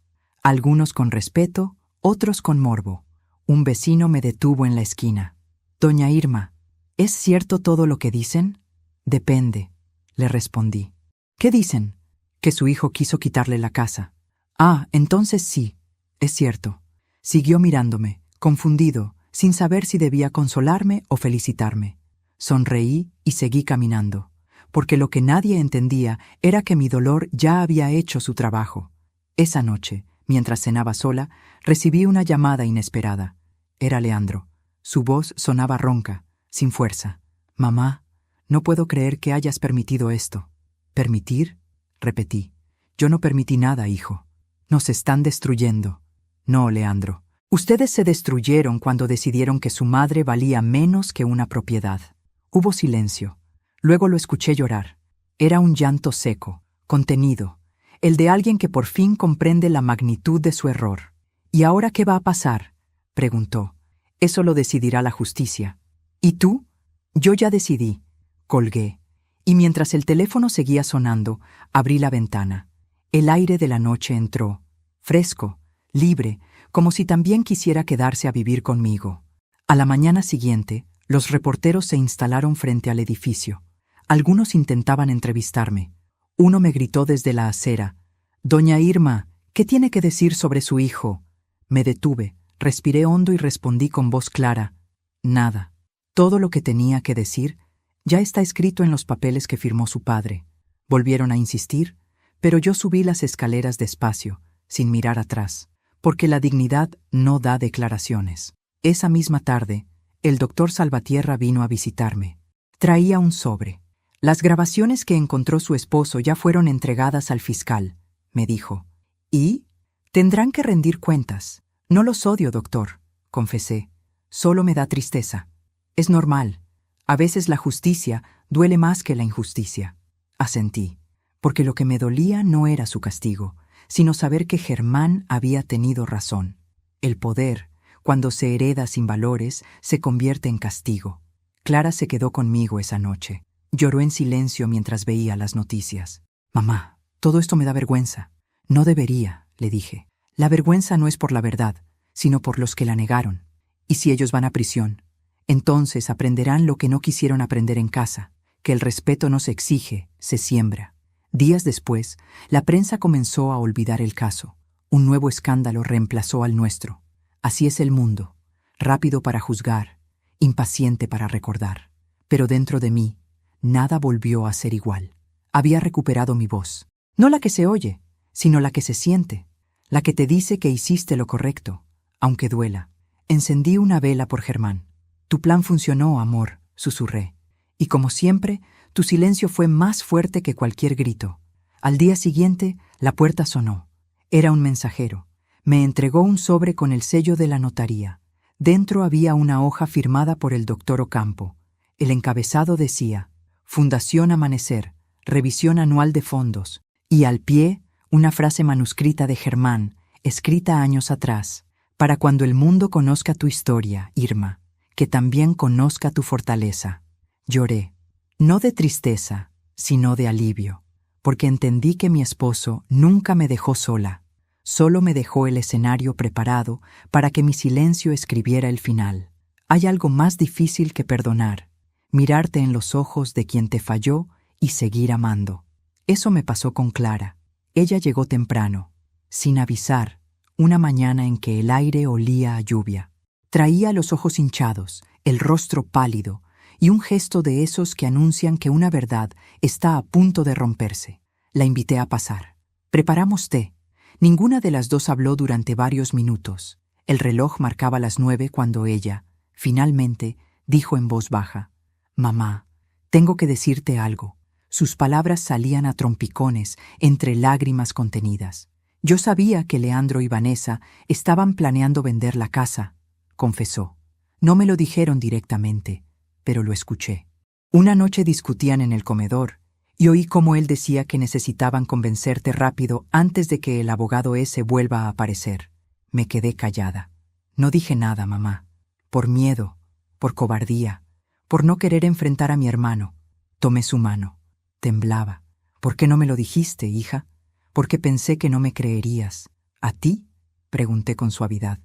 algunos con respeto, otros con morbo. Un vecino me detuvo en la esquina. «Doña Irma, ¿es cierto todo lo que dicen?» «Depende», le respondí. «¿Qué dicen?» «Que su hijo quiso quitarle la casa». «Ah, entonces sí, es cierto». Siguió mirándome, confundido, sin saber si debía consolarme o felicitarme. Sonreí y seguí caminando, porque lo que nadie entendía era que mi dolor ya había hecho su trabajo. Esa noche, mientras cenaba sola, recibí una llamada inesperada. Era Leandro. Su voz sonaba ronca, sin fuerza. «Mamá, no puedo creer que hayas permitido esto». «¿Permitir?», repetí. «Yo no permití nada, hijo. Nos están destruyendo». «No, Leandro. Ustedes se destruyeron cuando decidieron que su madre valía menos que una propiedad». Hubo silencio. Luego lo escuché llorar. Era un llanto seco, contenido, el de alguien que por fin comprende la magnitud de su error. «¿Y ahora qué va a pasar?», preguntó. «Eso lo decidirá la justicia». «¿Y tú?». «Yo ya decidí». Colgué, y mientras el teléfono seguía sonando, abrí la ventana. El aire de la noche entró, fresco, libre, como si también quisiera quedarse a vivir conmigo. A la mañana siguiente, los reporteros se instalaron frente al edificio. Algunos intentaban entrevistarme. Uno me gritó desde la acera: «Doña Irma, ¿qué tiene que decir sobre su hijo?». Me detuve, respiré hondo y respondí con voz clara: «Nada. Todo lo que tenía que decir ya está escrito en los papeles que firmó su padre». Volvieron a insistir, pero yo subí las escaleras despacio, sin mirar atrás, porque la dignidad no da declaraciones. Esa misma tarde, el doctor Salvatierra vino a visitarme. Traía un sobre. «Las grabaciones que encontró su esposo ya fueron entregadas al fiscal», me dijo. «¿Y? Tendrán que rendir cuentas». «No los odio, doctor», confesé. «Solo me da tristeza. Es normal. A veces la justicia duele más que la injusticia». Asentí, porque lo que me dolía no era su castigo, sino saber que Germán había tenido razón. El poder, cuando se hereda sin valores, se convierte en castigo. Clara se quedó conmigo esa noche. Lloró en silencio mientras veía las noticias. «Mamá, todo esto me da vergüenza». «No debería», le dije. «La vergüenza no es por la verdad, sino por los que la negaron. ¿Y si ellos van a prisión? Entonces aprenderán lo que no quisieron aprender en casa, que el respeto no se exige, se siembra». Días después, la prensa comenzó a olvidar el caso. Un nuevo escándalo reemplazó al nuestro. Así es el mundo, rápido para juzgar, impaciente para recordar. Pero dentro de mí, nada volvió a ser igual. Había recuperado mi voz. No la que se oye, sino la que se siente, la que te dice que hiciste lo correcto, aunque duela. Encendí una vela por Germán. «Tu plan funcionó, amor», susurré. Y como siempre, tu silencio fue más fuerte que cualquier grito. Al día siguiente, la puerta sonó. Era un mensajero. Me entregó un sobre con el sello de la notaría. Dentro había una hoja firmada por el doctor Ocampo. El encabezado decía: «Fundación Amanecer, revisión anual de fondos». Y al pie, una frase manuscrita de Germán, escrita años atrás: «Para cuando el mundo conozca tu historia, Irma, que también conozca tu fortaleza». Lloré, no de tristeza, sino de alivio, porque entendí que mi esposo nunca me dejó sola, solo me dejó el escenario preparado para que mi silencio escribiera el final. Hay algo más difícil que perdonar: mirarte en los ojos de quien te falló y seguir amando. Eso me pasó con Clara. Ella llegó temprano, sin avisar, una mañana en que el aire olía a lluvia. Traía los ojos hinchados, el rostro pálido, y un gesto de esos que anuncian que una verdad está a punto de romperse. La invité a pasar. Preparamos té. Ninguna de las dos habló durante varios minutos. El reloj marcaba las 9 cuando ella, finalmente, dijo en voz baja: «Mamá, tengo que decirte algo». Sus palabras salían a trompicones entre lágrimas contenidas. «Yo sabía que Leandro y Vanessa estaban planeando vender la casa», confesó. «No me lo dijeron directamente, pero lo escuché. Una noche discutían en el comedor y oí cómo él decía que necesitaban convencerte rápido antes de que el abogado ese vuelva a aparecer». Me quedé callada. No dije nada, mamá. Por miedo, por cobardía, por no querer enfrentar a mi hermano. Tomé su mano. Temblaba. «¿Por qué no me lo dijiste, hija? Porque pensé que no me creerías». «¿A ti?», pregunté con suavidad.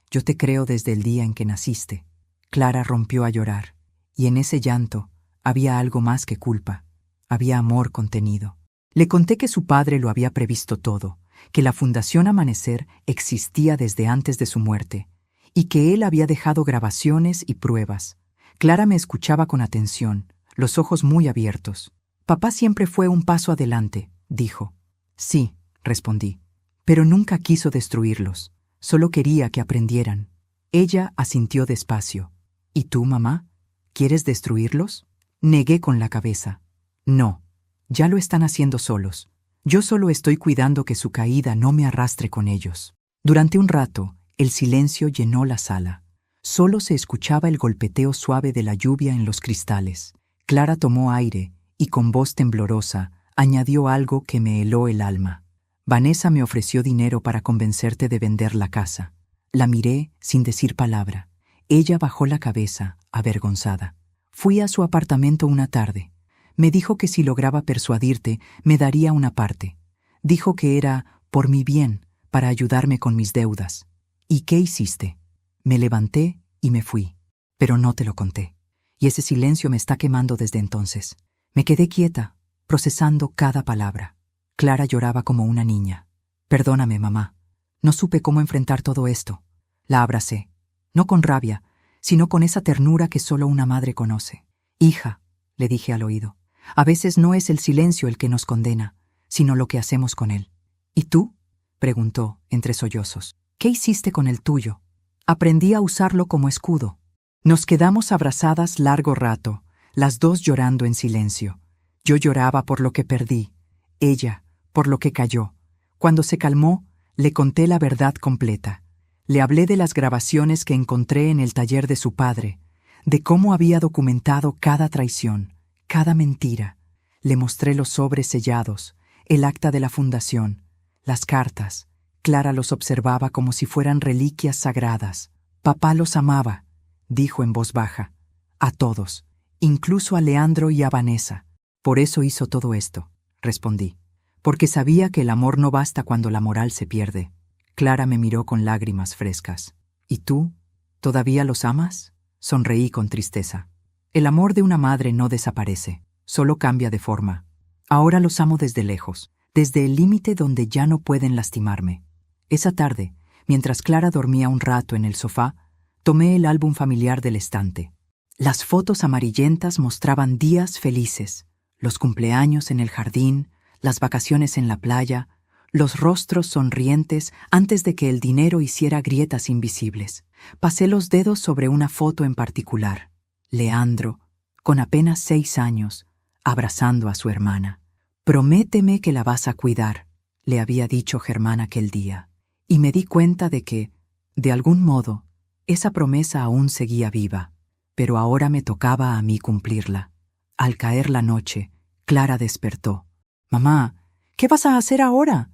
«Yo te creo desde el día en que naciste». Clara rompió a llorar, y en ese llanto había algo más que culpa. Había amor contenido. Le conté que su padre lo había previsto todo, que la Fundación Amanecer existía desde antes de su muerte, y que él había dejado grabaciones y pruebas. Clara me escuchaba con atención, los ojos muy abiertos. «Papá siempre fue un paso adelante», dijo. «Sí», respondí, «pero nunca quiso destruirlos. Solo quería que aprendieran». Ella asintió despacio. ¿Y tú, mamá? ¿Quieres destruirlos? Negué con la cabeza. No, ya lo están haciendo solos. Yo solo estoy cuidando que su caída no me arrastre con ellos. Durante un rato, el silencio llenó la sala. Solo se escuchaba el golpeteo suave de la lluvia en los cristales. Clara tomó aire y con voz temblorosa añadió algo que me heló el alma. Vanessa me ofreció dinero para convencerte de vender la casa. La miré sin decir palabra. Ella bajó la cabeza, avergonzada. Fui a su apartamento una tarde. Me dijo que si lograba persuadirte, me daría una parte. Dijo que era por mi bien, para ayudarme con mis deudas. ¿Y qué hiciste? Me levanté y me fui, pero no te lo conté. Y ese silencio me está quemando desde entonces. Me quedé quieta, procesando cada palabra. Clara lloraba como una niña. Perdóname, mamá. No supe cómo enfrentar todo esto. La abracé, no con rabia, sino con esa ternura que solo una madre conoce. Hija, le dije al oído, a veces no es el silencio el que nos condena, sino lo que hacemos con él. ¿Y tú? Preguntó, entre sollozos. ¿Qué hiciste con el tuyo? Aprendí a usarlo como escudo. Nos quedamos abrazadas largo rato, las dos llorando en silencio. Yo lloraba por lo que perdí, ella por lo que cayó. Cuando se calmó, le conté la verdad completa. Le hablé de las grabaciones que encontré en el taller de su padre, de cómo había documentado cada traición, cada mentira. Le mostré los sobres sellados, el acta de la fundación, las cartas. Clara los observaba como si fueran reliquias sagradas. Papá los amaba, dijo en voz baja. A todos, incluso a Leandro y a Vanessa. Por eso hizo todo esto, respondí. Porque sabía que el amor no basta cuando la moral se pierde. Clara me miró con lágrimas frescas. ¿Y tú? ¿Todavía los amas? Sonreí con tristeza. El amor de una madre no desaparece, solo cambia de forma. Ahora los amo desde lejos, desde el límite donde ya no pueden lastimarme. Esa tarde, mientras Clara dormía un rato en el sofá, tomé el álbum familiar del estante. Las fotos amarillentas mostraban días felices, los cumpleaños en el jardín, las vacaciones en la playa, los rostros sonrientes antes de que el dinero hiciera grietas invisibles. Pasé los dedos sobre una foto en particular. Leandro, con apenas 6 años, abrazando a su hermana. «Prométeme que la vas a cuidar», le había dicho Germán aquel día. Y me di cuenta de que, de algún modo, esa promesa aún seguía viva, pero ahora me tocaba a mí cumplirla. Al caer la noche, Clara despertó. «Mamá, ¿qué vas a hacer ahora?»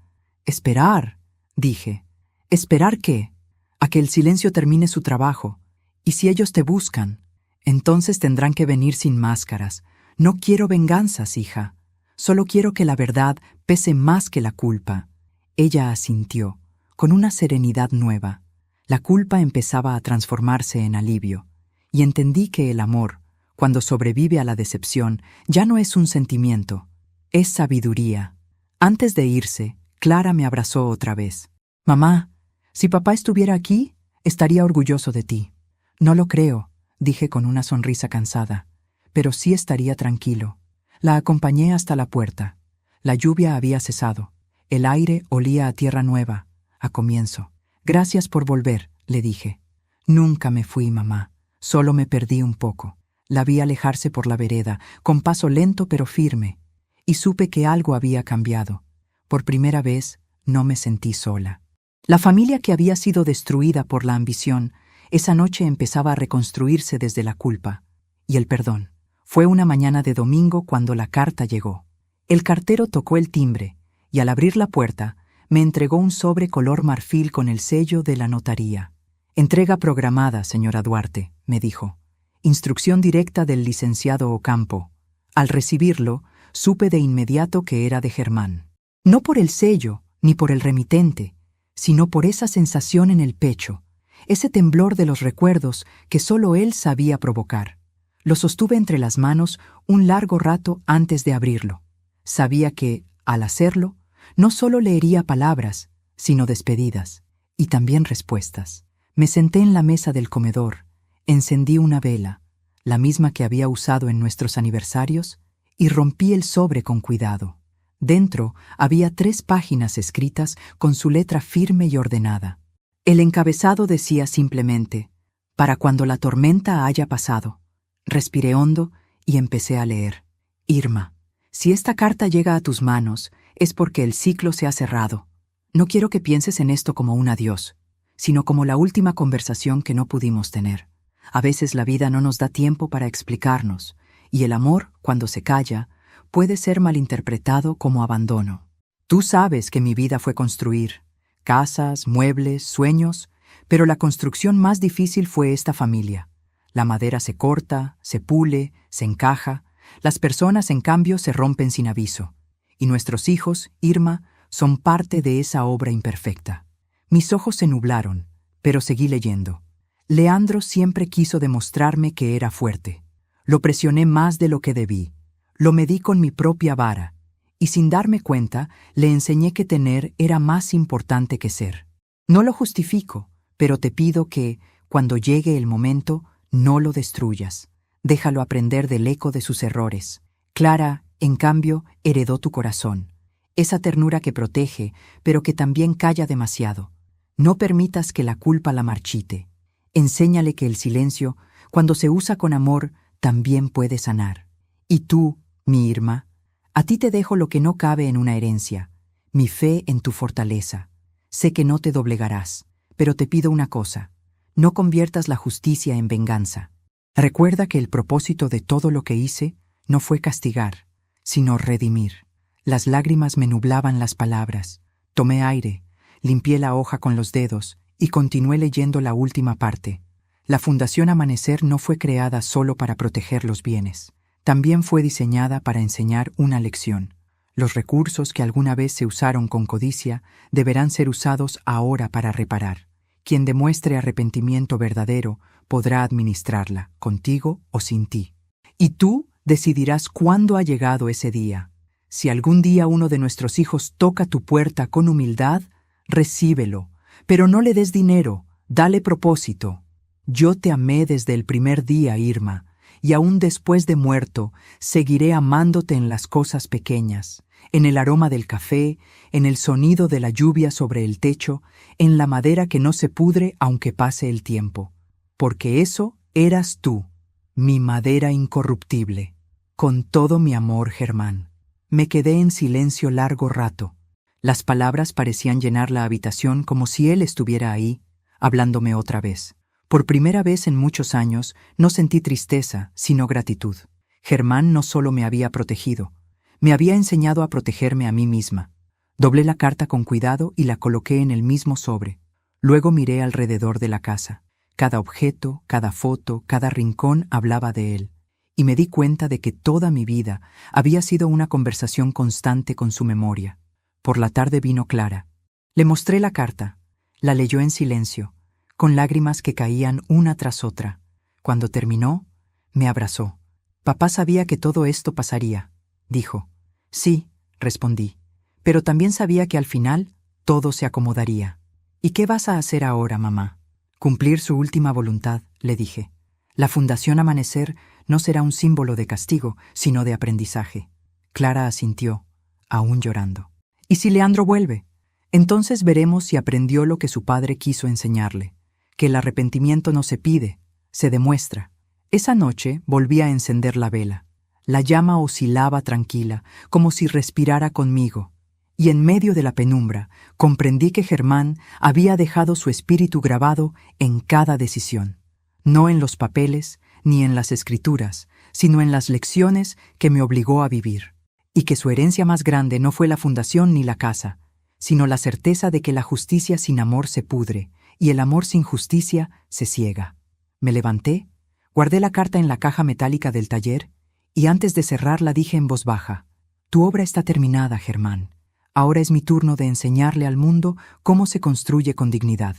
«Esperar», dije. «¿Esperar qué?» «A que el silencio termine su trabajo. Y si ellos te buscan, entonces tendrán que venir sin máscaras. No quiero venganzas, hija. Solo quiero que la verdad pese más que la culpa». Ella asintió, con una serenidad nueva. La culpa empezaba a transformarse en alivio, y entendí que el amor, cuando sobrevive a la decepción, ya no es un sentimiento, es sabiduría. Antes de irse, Clara me abrazó otra vez. «Mamá, si papá estuviera aquí, estaría orgulloso de ti». «No lo creo», dije con una sonrisa cansada, «pero sí estaría tranquilo». La acompañé hasta la puerta. La lluvia había cesado. El aire olía a tierra nueva, a comienzo. «Gracias por volver», le dije. «Nunca me fui, mamá. Solo me perdí un poco». La vi alejarse por la vereda, con paso lento pero firme, y supe que algo había cambiado. Por primera vez, no me sentí sola. La familia que había sido destruida por la ambición, esa noche empezaba a reconstruirse desde la culpa y el perdón. Fue una mañana de domingo cuando la carta llegó. El cartero tocó el timbre, y al abrir la puerta, me entregó un sobre color marfil con el sello de la notaría. «Entrega programada, señora Duarte», me dijo. «Instrucción directa del licenciado Ocampo». Al recibirlo, supe de inmediato que era de Germán. No por el sello, ni por el remitente, sino por esa sensación en el pecho, ese temblor de los recuerdos que solo él sabía provocar. Lo sostuve entre las manos un largo rato antes de abrirlo. Sabía que, al hacerlo, no solo leería palabras, sino despedidas, y también respuestas. Me senté en la mesa del comedor, encendí una vela, la misma que había usado en nuestros aniversarios, y rompí el sobre con cuidado. Dentro había 3 páginas escritas con su letra firme y ordenada. El encabezado decía simplemente: para cuando la tormenta haya pasado. Respiré hondo y empecé a leer. Irma, si esta carta llega a tus manos, es porque el ciclo se ha cerrado. No quiero que pienses en esto como un adiós, sino como la última conversación que no pudimos tener. A veces la vida no nos da tiempo para explicarnos, y el amor, cuando se calla, puede ser malinterpretado como abandono. Tú sabes que mi vida fue construir casas, muebles, sueños, pero la construcción más difícil fue esta familia. La madera se corta, se pule, se encaja. Las personas, en cambio, se rompen sin aviso. Y nuestros hijos, Irma, son parte de esa obra imperfecta. Mis ojos se nublaron, pero seguí leyendo. Leandro siempre quiso demostrarme que era fuerte. Lo presioné más de lo que debí. Lo medí con mi propia vara. Y sin darme cuenta, le enseñé que tener era más importante que ser. No lo justifico, pero te pido que, cuando llegue el momento, no lo destruyas. Déjalo aprender del eco de sus errores. Clara, en cambio, heredó tu corazón. Esa ternura que protege, pero que también calla demasiado. No permitas que la culpa la marchite. Enséñale que el silencio, cuando se usa con amor, también puede sanar. Y tú, mi Irma, a ti te dejo lo que no cabe en una herencia, mi fe en tu fortaleza. Sé que no te doblegarás, pero te pido una cosa: no conviertas la justicia en venganza. Recuerda que el propósito de todo lo que hice no fue castigar, sino redimir. Las lágrimas me nublaban las palabras. Tomé aire, limpié la hoja con los dedos y continué leyendo la última parte. La Fundación Amanecer no fue creada solo para proteger los bienes. También fue diseñada para enseñar una lección. Los recursos que alguna vez se usaron con codicia deberán ser usados ahora para reparar. Quien demuestre arrepentimiento verdadero podrá administrarla, contigo o sin ti. Y tú decidirás cuándo ha llegado ese día. Si algún día uno de nuestros hijos toca tu puerta con humildad, recíbelo, pero no le des dinero, dale propósito. Yo te amé desde el primer día, Irma, y aún después de muerto, seguiré amándote en las cosas pequeñas, en el aroma del café, en el sonido de la lluvia sobre el techo, en la madera que no se pudre aunque pase el tiempo. Porque eso eras tú, mi madera incorruptible. Con todo mi amor, Germán. Me quedé en silencio largo rato. Las palabras parecían llenar la habitación como si él estuviera ahí, hablándome otra vez. Por primera vez en muchos años no sentí tristeza, sino gratitud. Germán no solo me había protegido, me había enseñado a protegerme a mí misma. Doblé la carta con cuidado y la coloqué en el mismo sobre. Luego miré alrededor de la casa. Cada objeto, cada foto, cada rincón hablaba de él. Y me di cuenta de que toda mi vida había sido una conversación constante con su memoria. Por la tarde vino Clara. Le mostré la carta. La leyó en silencio, con lágrimas que caían una tras otra. Cuando terminó, me abrazó. «Papá sabía que todo esto pasaría», dijo. «Sí», respondí, «pero también sabía que al final todo se acomodaría». «¿Y qué vas a hacer ahora, mamá?» «Cumplir su última voluntad», le dije. «La Fundación Amanecer no será un símbolo de castigo, sino de aprendizaje». Clara asintió, aún llorando. «¿Y si Leandro vuelve? Entonces veremos si aprendió lo que su padre quiso enseñarle, que el arrepentimiento no se pide, se demuestra». Esa noche volví a encender la vela. La llama oscilaba tranquila, como si respirara conmigo, y en medio de la penumbra comprendí que Germán había dejado su espíritu grabado en cada decisión, no en los papeles ni en las escrituras, sino en las lecciones que me obligó a vivir, y que su herencia más grande no fue la fundación ni la casa, sino la certeza de que la justicia sin amor se pudre y el amor sin justicia se ciega. Me levanté, guardé la carta en la caja metálica del taller y antes de cerrarla dije en voz baja: «Tu obra está terminada, Germán. Ahora es mi turno de enseñarle al mundo cómo se construye con dignidad».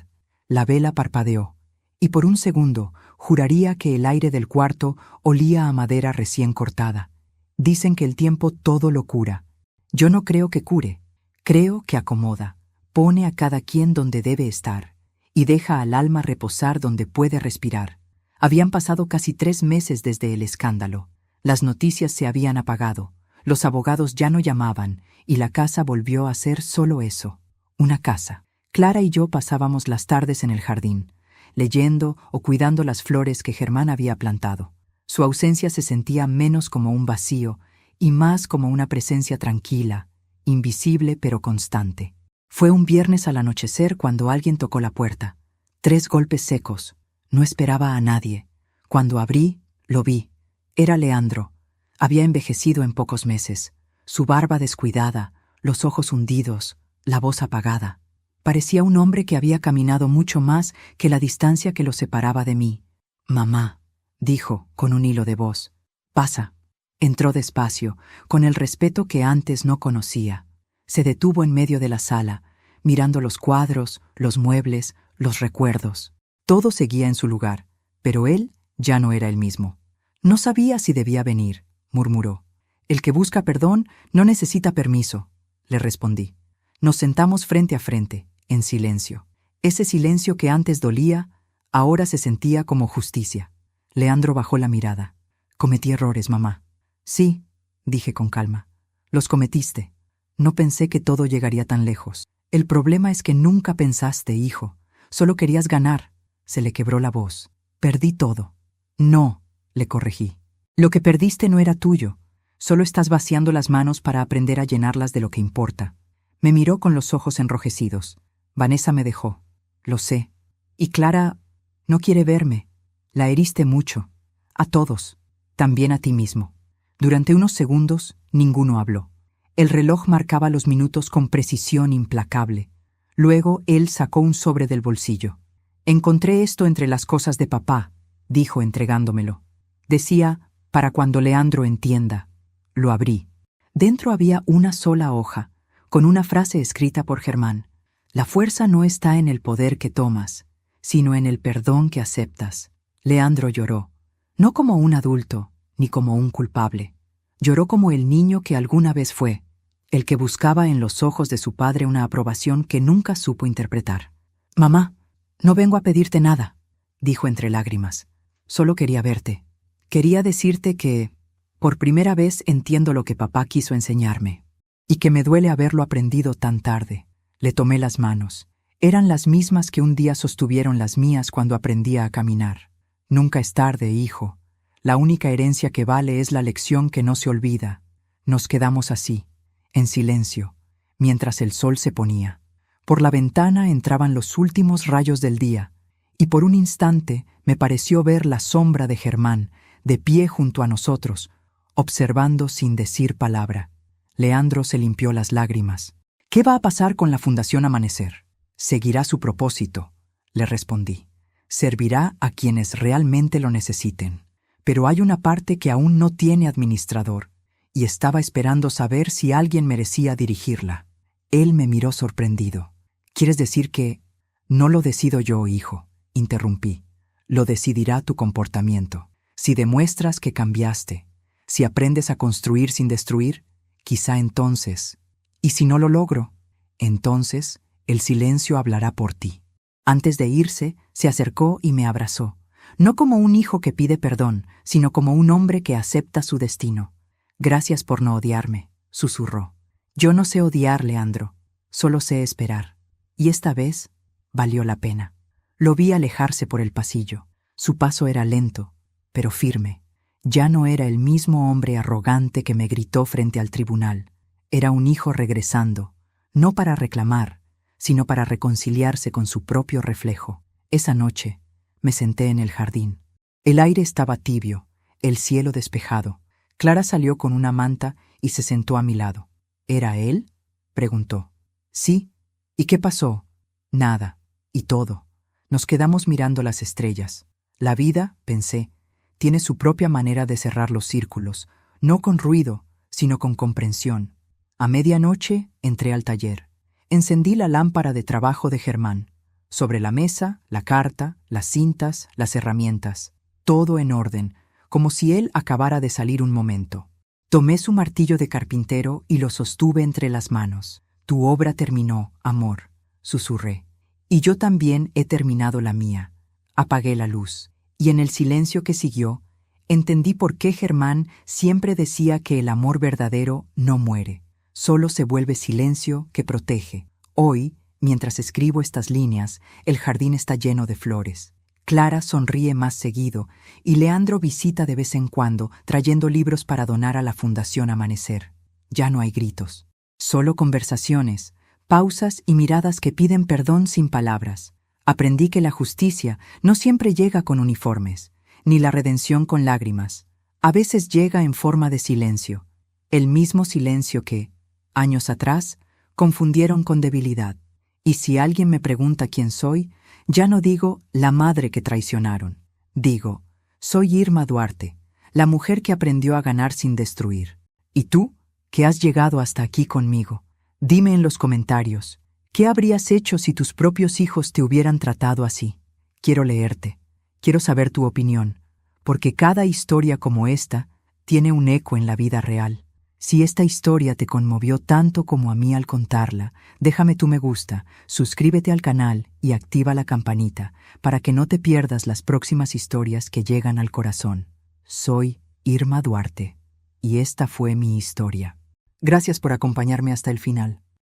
La vela parpadeó, y por un segundo juraría que el aire del cuarto olía a madera recién cortada. Dicen que el tiempo todo lo cura. Yo no creo que cure, creo que acomoda, pone a cada quien donde debe estar, y deja al alma reposar donde puede respirar. Habían pasado casi 3 meses desde el escándalo. Las noticias se habían apagado, los abogados ya no llamaban, y la casa volvió a ser solo eso, una casa. Clara y yo pasábamos las tardes en el jardín. leyendo o cuidando las flores que Germán había plantado. Su ausencia se sentía menos como un vacío y más como una presencia tranquila, invisible pero constante. Fue un viernes al anochecer cuando alguien tocó la puerta. 3 golpes secos. No esperaba a nadie. Cuando abrí, lo vi. Era Leandro. Había envejecido en pocos meses. Su barba descuidada, los ojos hundidos, la voz apagada. Parecía un hombre que había caminado mucho más que la distancia que lo separaba de mí. «Mamá», dijo con un hilo de voz. «Pasa». Entró despacio, con el respeto que antes no conocía. Se detuvo en medio de la sala, mirando los cuadros, los muebles, los recuerdos. Todo seguía en su lugar, pero él ya no era el mismo. «No sabía si debía venir», murmuró. «El que busca perdón no necesita permiso», le respondí. Nos sentamos frente a frente, en silencio. Ese silencio que antes dolía, ahora se sentía como justicia. Leandro bajó la mirada. «Cometí errores, mamá». «Sí», dije con calma. «Los cometiste. No pensé que todo llegaría tan lejos. El problema es que nunca pensaste, hijo. Solo querías ganar». Se le quebró la voz. «Perdí todo». «No», le corregí. «Lo que perdiste no era tuyo. Solo estás vaciando las manos para aprender a llenarlas de lo que importa». Me miró con los ojos enrojecidos. «Vanessa me dejó. Lo sé. Y Clara no quiere verme. La heriste mucho. A todos. También a ti mismo». Durante unos segundos, ninguno habló. El reloj marcaba los minutos con precisión implacable. Luego él sacó un sobre del bolsillo. «Encontré esto entre las cosas de papá», dijo entregándomelo. Decía, «para cuando Leandro entienda». Lo abrí. Dentro había una sola hoja, con una frase escrita por Germán. «La fuerza no está en el poder que tomas, sino en el perdón que aceptas». Leandro lloró, no como un adulto, ni como un culpable. Lloró como el niño que alguna vez fue, el que buscaba en los ojos de su padre una aprobación que nunca supo interpretar. «Mamá, no vengo a pedirte nada», dijo entre lágrimas. «Solo quería verte. Quería decirte que, por primera vez, entiendo lo que papá quiso enseñarme, y que me duele haberlo aprendido tan tarde». Le tomé las manos. Eran las mismas que un día sostuvieron las mías cuando aprendía a caminar. «Nunca es tarde, hijo. La única herencia que vale es la lección que no se olvida». Nos quedamos así, en silencio, mientras el sol se ponía. Por la ventana entraban los últimos rayos del día, y por un instante me pareció ver la sombra de Germán, de pie junto a nosotros, observando sin decir palabra. Leandro se limpió las lágrimas. «¿Qué va a pasar con la Fundación Amanecer?» «Seguirá su propósito», le respondí. «Servirá a quienes realmente lo necesiten. Pero hay una parte que aún no tiene administrador, y estaba esperando saber si alguien merecía dirigirla». Él me miró sorprendido. «¿Quieres decir que...?» «No lo decido yo, hijo», interrumpí. «Lo decidirá tu comportamiento. Si demuestras que cambiaste, si aprendes a construir sin destruir, quizá entonces... Y si no lo logro, entonces el silencio hablará por ti». Antes de irse, se acercó y me abrazó. No como un hijo que pide perdón, sino como un hombre que acepta su destino. «Gracias por no odiarme», susurró. «Yo no sé odiar, Leandro, solo sé esperar. Y esta vez valió la pena». Lo vi alejarse por el pasillo. Su paso era lento, pero firme. Ya no era el mismo hombre arrogante que me gritó frente al tribunal. Era un hijo regresando, no para reclamar, sino para reconciliarse con su propio reflejo. Esa noche me senté en el jardín. El aire estaba tibio, el cielo despejado. Clara salió con una manta y se sentó a mi lado. «¿Era él?», preguntó. «Sí». «¿Y qué pasó?» «Nada. Y todo». Nos quedamos mirando las estrellas. La vida, pensé, tiene su propia manera de cerrar los círculos, no con ruido, sino con comprensión. A medianoche entré al taller. Encendí la lámpara de trabajo de Germán. Sobre la mesa, la carta, las cintas, las herramientas. Todo en orden, como si él acabara de salir un momento. Tomé su martillo de carpintero y lo sostuve entre las manos. «Tu obra terminó, amor», susurré. «Y yo también he terminado la mía». Apagué la luz, y en el silencio que siguió, entendí por qué Germán siempre decía que el amor verdadero no muere, solo se vuelve silencio que protege. Hoy, mientras escribo estas líneas, el jardín está lleno de flores. Clara sonríe más seguido y Leandro visita de vez en cuando trayendo libros para donar a la Fundación Amanecer. Ya no hay gritos, solo conversaciones, pausas y miradas que piden perdón sin palabras. Aprendí que la justicia no siempre llega con uniformes, ni la redención con lágrimas. A veces llega en forma de silencio, el mismo silencio que, años atrás, confundieron con debilidad. Y si alguien me pregunta quién soy, ya no digo la madre que traicionaron. Digo, soy Irma Duarte, la mujer que aprendió a ganar sin destruir. ¿Y tú, que has llegado hasta aquí conmigo? Dime en los comentarios, ¿qué habrías hecho si tus propios hijos te hubieran tratado así? Quiero leerte, quiero saber tu opinión, porque cada historia como esta tiene un eco en la vida real. Si esta historia te conmovió tanto como a mí al contarla, déjame tu me gusta, suscríbete al canal y activa la campanita para que no te pierdas las próximas historias que llegan al corazón. Soy Irma Duarte y esta fue mi historia. Gracias por acompañarme hasta el final.